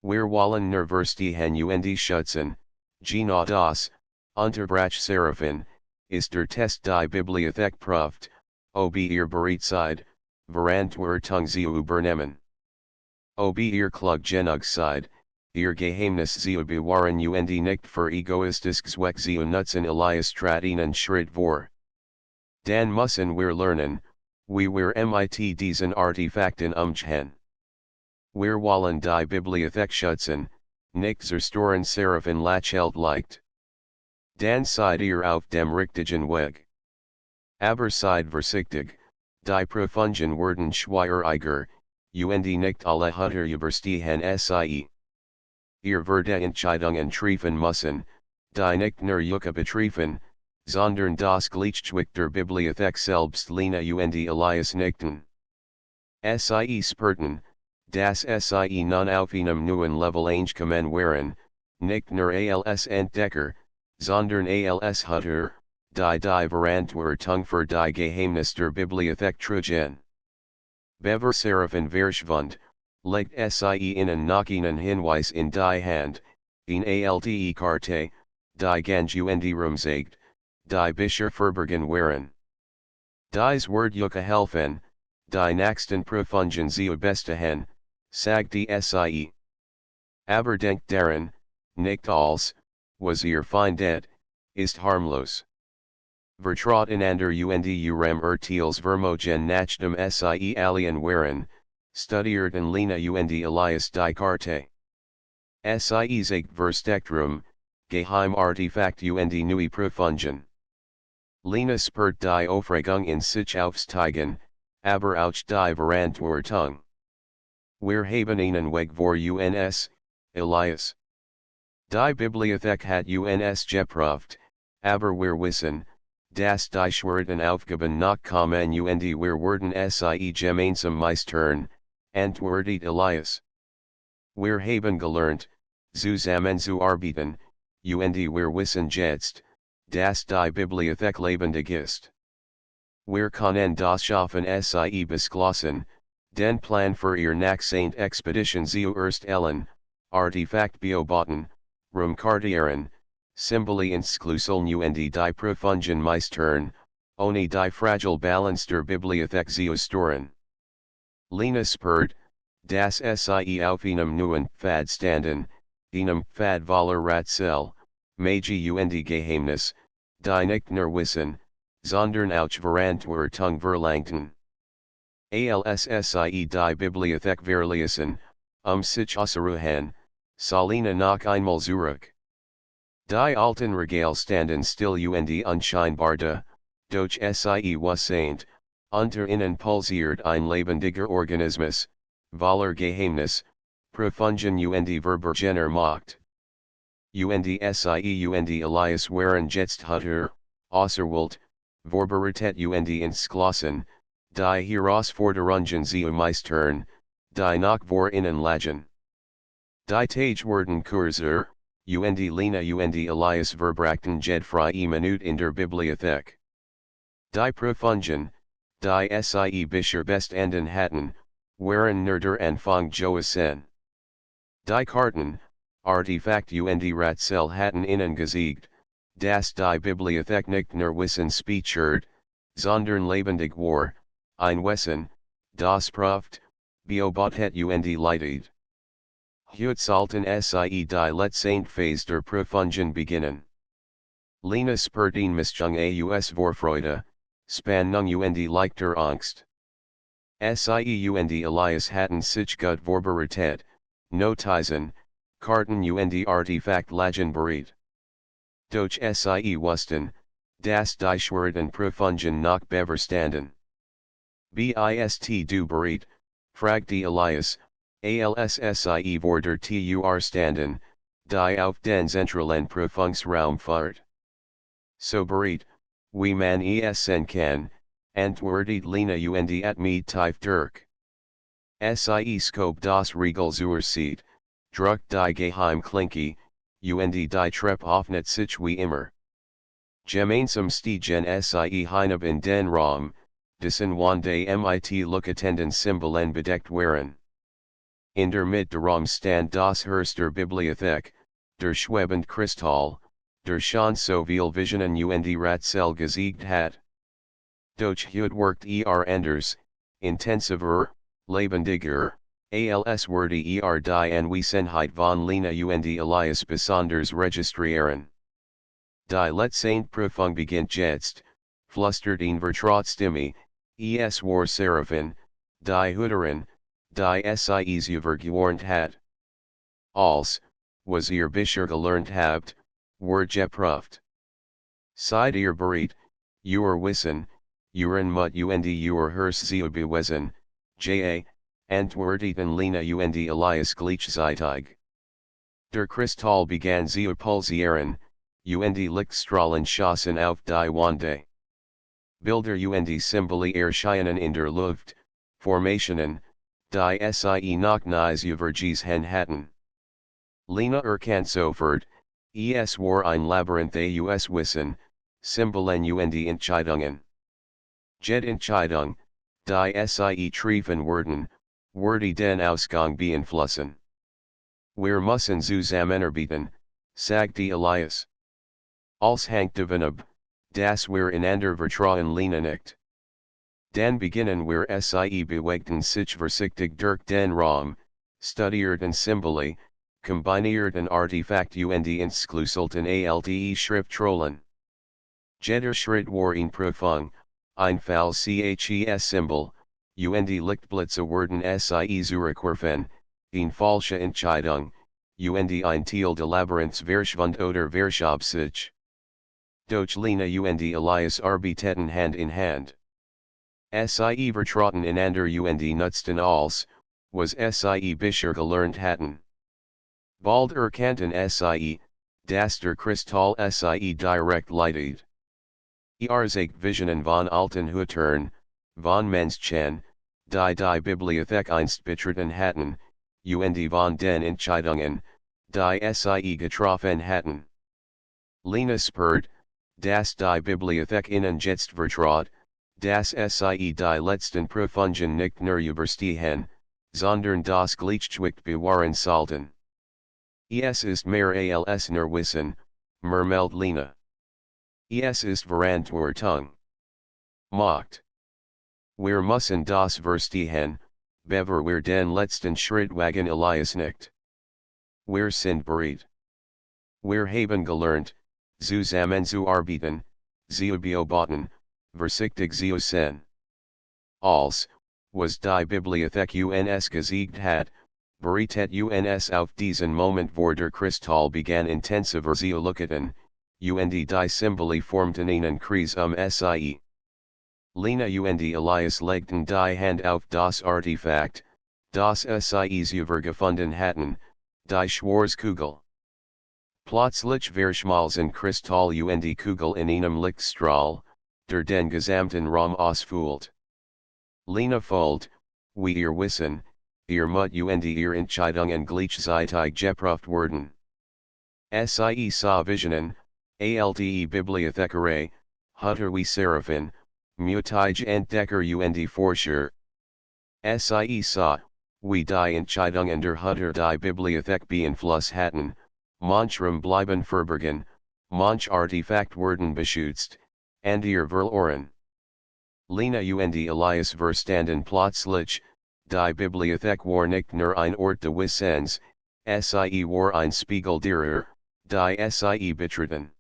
Wir wollen nur verstehen und schützen, Gina das, Unterbrachseraphim, ist der Test die Bibliothek prüft, ob ihr bereit seid, Verantwortung zu übernehmen. Ob ihr klug genug seid, ihr Geheimnis zu bewahren und nicht für egoistische Zweck zu nutzen Elias trat einen Schritt vor. Dann müssen wir lernen, wie wir mit diesen Artefakten umgehen. Wir wollen die Bibliothek schützen, nicht zerstören Seraphim Lachelt leicht. Dann seid ihr auf dem richtigen Weg. Aber seid vorsichtig, die Prüfungen werden schwieriger, und nicht alle Hutter überstehen sie. Ihr werdet Entscheidungen treffen müssen, die nicht nur Yucca betreffen, sondern das Gleichgewicht der Bibliothek selbst Lena und Elias nichten. Sie sperten, das sie nun auf einem neuen Level einkommen waren, nicht nur als Entdecker, sondern als Hutter, die Verantwortung für die Geheimnis der Bibliothek trugen. Bever Seraphim verschwund, legt sie ihnen noch einen Hinweis in die Hand, in alte Karte, die ganz und rumzeigt, die Bücher verborgen waren. Dies Wort Yucca helfen, die nächsten Prüfungen zu bestehen, sagt die sie. Aber denkt daran, nicht alles, was ihr findet, ist harmlos. Vertraut einander und urem Teils vermogen nach dem sie alien waren, studierten Lena und Elias die Karte. Sie zeigt Verstecktum, Geheim Artefakt und neue Prüfungen. Lena spurt die Aufregung in sich aufsteigen, aber auch die Verantwortung. Wir haben einen Weg vor uns, Elias. Die Bibliothek hat uns geprüft, aber wir wissen, dass die Schwerten Aufgaben noch kommen und wir werden sie gemeinsam meistern, antwortet Elias. Wir haben gelernt, zusammen zu arbeiten, und wir wissen jetzt, dass die Bibliothek lebendig ist. Wir können das schaffen sie beschlossen, den Plan für ihr nächste Expedition zu erstellen, Artefakt beobachten, rumkartieren, Symbole inscluseln und die Prüfungen meistern, ohne die fragile Balance der Bibliothek zu stören. Lena spurt, dass sie auf einem neuen Pfad standen, einem Pfad voller Rätsel, Magie und Geheimnis, die nicht nur wissen, sondern auch Verantwortung verlangten. Als sie die Bibliothek verließen, sich auszuruhen, Salina noch einmal zurück. Die alten Regale standen still und unscheinbar da, doch sie wasseint, unter ihnen pulsiert ein lebendiger Organismus, voller Geheimnis, Prüfungen und Verborgener Macht. Und sie und Elias waren jetzt Hutter, auserwählt, vorbereitet und entschlossen, die Herausforderungen zu meistern, die noch vor ihnen lagen. Die Tage werden kürzer, und Lena und Elias verbrachten jede freie Minute in der Bibliothek. Die Prüfungen, die sie Bücher bestanden hatten, waren nur der Anfang gewesen. Die Karten, Artefakt und Rätsel hatten ihnen gezeigt, dass die Bibliothek nicht nur Wissen speichert, sondern lebendig war, ein Wissen, das prüft, beobachtet und leitet. Heute sollten sie die letzte Phase der Prüfungen beginnen. Lena spurt ihn Mischung aus Vorfreude, Spannung und leichter Angst. Sie und Elias hatten sich gut vorbereitet, Notizen, Karten und Artefakt lagen bereit. Doch sie wussten, dass die schweren Prüfungen noch bevorstanden. Bist du bereit, fragte Elias, als sie vor der Tür standen, die auf den zentralen Prüfungsraum fahrt. So bereit, wie man es kann, antwortet Lena und mit tief durch. Sie scope das Regal zur Seite, druck die Geheimklinke, und die Treppe öffnet sich wie immer. Gemeinsam stiegen sie hinab in den Raum, dessen Wände mit Lookatenden Symbolen bedeckt waren. In der Mitte der Raum stand das Haus der Bibliothek, der Schwebend Kristall, der schon so viel Visionen und Ratzel geziegt hat. Doch Hudwerkt anders, intensiver, lebendiger, als wurde die Anwesenheit von Lena und Elias besonders registrieren. Die Letzte beginnt jetzt, flüstert ihn Vertrautstimme, es war Seraphin, die Hüterin, die es übergewarnt hat. Als, was ihr bisher gelernt habt, wird geprüft. Seid ihr bereit, wissen, euren Mut und Herz zu beweisen, antworteten Lena und Elias gleichzeitig. Der Kristall begann zu pulsieren, und Lichtstrahlen schossen auf die Wände. Bilder und Symbole erschienen in der Luft, Formationen, die sie noch nie übergesehen hatten. Lena erkannt sofort, es war ein Labyrinth aus Wissen, Symbolen und Entscheidungen. Jede Entscheidung, die sie treffen würde den Ausgang beeinflussen. Wir müssen zusammenarbeiten, sagte Elias. Als hängt davon ab, dass wir einander vertrauen Lena nicht. Dann beginnen wir sie bewegten sich vorsichtig durch den Raum, studierten Symbole, kombinierten Artefakte und insclusulten alte Schriftrollen. Jeder Schritt war ein Prüfung, ein Fall-Symbol, und Lichtblitze wurden sie zurückgeworfen, eine falsche Entscheidung, und ein Teil des Labyrinths verschwand oder verschob sich. Doch Lena und Elias arbeiteten Hand in Hand. Sie vertrauten einander und nutzten alles, was sie bisher gelernt hatten. Bald erkannten sie, dass der Kristall sie direkt leitet. Zeigt Visionen von alten Hütern, von Menschen, die Bibliothek einst betreten hatten, und von den Entscheidungen, die sie getroffen hatten. Lena spürt, dass die Bibliothek ihnen jetzt vertraut, dass sie die letzten Prüfungen nicht nur überstehen, sondern das Gleichgewicht bewahren sollten. Es ist mehr als nur Wissen, murmelt Lena. Es ist Verantwortung. Macht. Wir müssen das verstehen, bevor wir den letzten Schritt wagen Elias nicht. Wir sind bereit. Wir haben gelernt, zusammenzuarbeiten, zu beobachten, vorsichtig zu sein. Als, was die Bibliothek uns gezeigt hat, bereitet uns auf diesen Moment vor der Kristall begann intensiver zu leuchten, und die Symbole formten einen Kreis sie. Lena und Elias legten die Hand auf das Artefakt, das sie übergefunden hatten, die Schwarzkugel. Plötzlich verschmolzen Kristall und Kugel in einem Lichtstrahl, der den gesamten Raum ausfüllt. Lena folgt, wie ihr Wissen, ihr Mut und ihr Entscheidungen gleichzeitig geprüft wurden. Sie sah Visionen, alte Bibliothekare, Hutter wie Seraphin, mutige Entdecker und Forscher. Sie sah, wie die Entscheidungen der Hutter die Bibliothek beeinflusst hatten, manchem bleiben verborgen, manch Artefakt wurden beschützt, und ihr verloren. Lena und Elias verstanden plötzlich, die Bibliothek war nicht nur ein Ort des Wissens, sie war ein Spiegel derer, die sie betreten.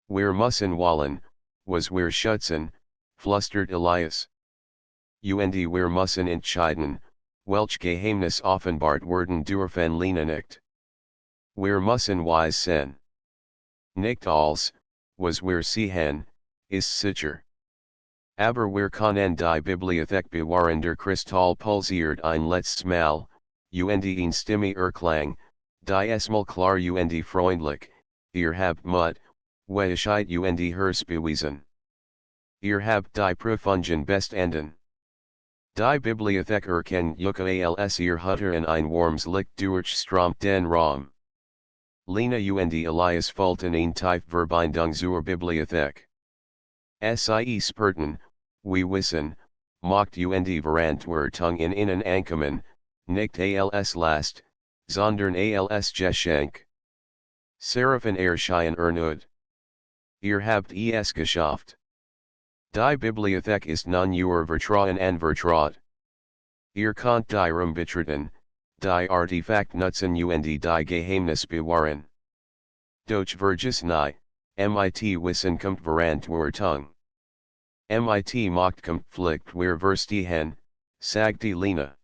Wir müssen wollen, was wir schützen, flüstert Elias. Und wir müssen entscheiden, welch Geheimnis offenbart werden dürfen Lena nicht. Wir müssen wise sein. Nicht alles, was wir sehen, ist sicher. Aber wir können die Bibliothek bewahren der Kristall pulsiert ein letztes Mal, und eine Stimme erklang, die mal klar und freundlich, ihr habt Mut, Weisheit und Herz bewiesen. Ihr habt die Prüfungen bestanden. Die Bibliothek erkennt als ihr Hutter in ein warmes Licht durchströmt den Raum. Lena und Elias folgten eine tiefe Verbindung zur Bibliothek. Sie spürten, wie Wissen, Macht und Verantwortung in ihnen ankommen, nicht als Last, sondern als Geschenk. Seraphin erscheinen erneut. Ihr habt es geschafft. Die Bibliothek ist nun euer Vertrauen anvertraut. Ihr könnt die Rum betreten, die Artefakt nutzen und die Geheimnis bewahren. Doch vergiss nie, mit Wissen kommt Verantwortung. Mit Macht kommt Pflicht, wir verstehen, sagte Lena.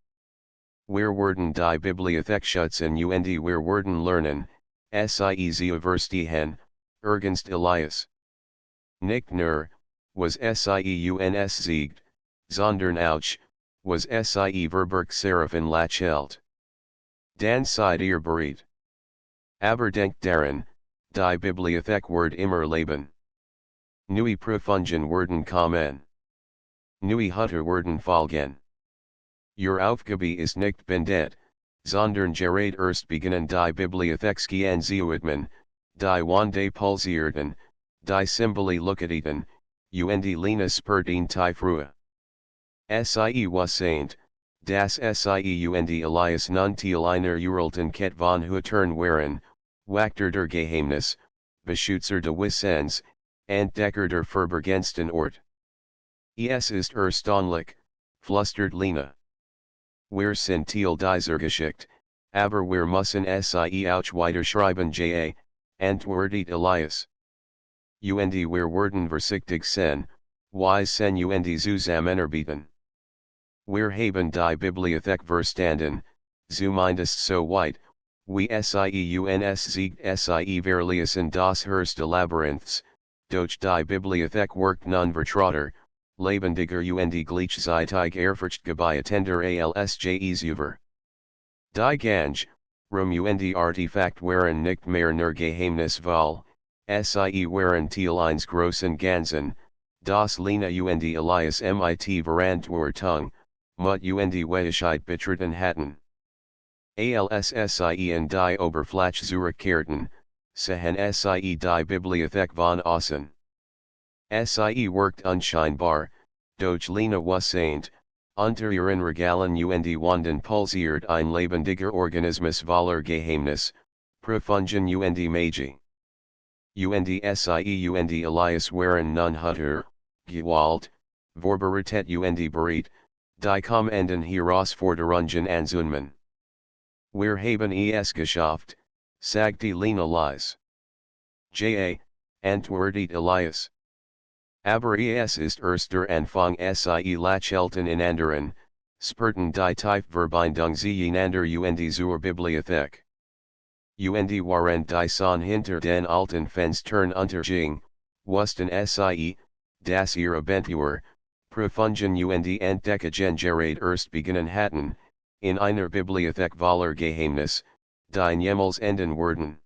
Wir werden die Bibliothek schützen und wir werden lernen, sie zu verstehen, ergänzt Elias. Nicht nur, was sie uns siegt, sondern auch, was sie Verberg Seraphin lachelt. Dan seid ihr bereit. Aber denkt daran, die Bibliothek wird immer leben. Neue Prüfungen werden kommen. Neue Hüter werden folgen. Ihr Aufgabe ist nicht beendet, sondern gerade erst beginnen die Bibliothekskien zu widmen, die Wande pulsierten, die Symbole lukateten, und Lena spurten tie frühe. Sie wassaint, das sie und Elias nun Teil einer Uralten Ket von Hütern waren, Wachter der Geheimnis, Beschützer de Wissens, Entdecker der verborgensten Ort. Es ist erstaunlich, flüstert Lena. Wir sind Teil dieser Geschichte, aber wir müssen sie auch weiterschreiben antwortet Elias. Und wir werden vorsichtig sein, wise sein und zusammenarbeiten. Wir haben die Bibliothek verstanden, zumindest so weit, wie sie uns siegt sie verließen das erste Labyrinths, doch die Bibliothek wirkt nun vertrauter, lebendiger und gleichzeitig ehrfurchtgebietender als je zuvor. Die Gange, Rum und Artefakt waren nicht mehr nur Geheimnisvoll, sie waren Teil eines großen Ganzen, das Lena und Elias mit Verantwortung, Mut und Weisheit betreten hatten. Als sie in die Oberfläche zurückkehrten, sahen sie die Bibliothek von außen. Sie wirkt unscheinbar, doch Lena wassaint, unter ihren Regalen und Wanden pulsiert ein lebendiger Organismus voller Geheimnis, Prüfungen und Magie. Und sie und Elias waren nun Hüter, Gewalt, Vorbereitet und bereit, die kommenden Herausforderungen anzunehmen. Wir haben es geschafft, sagte Lena leise. Antwortet Elias. Aber es ist erst der Anfang sie lachelten in anderen, spurten die Tiefverbindung zueinander und zur Bibliothek. Und waren die Son hinter den alten Fenstern unterging, wussten sie, dass ihre Abenteuer, Prüfungen und Entdeckungen gerade erst beginnen hatten, in einer Bibliothek voller Geheimnis, die niemals enden würden.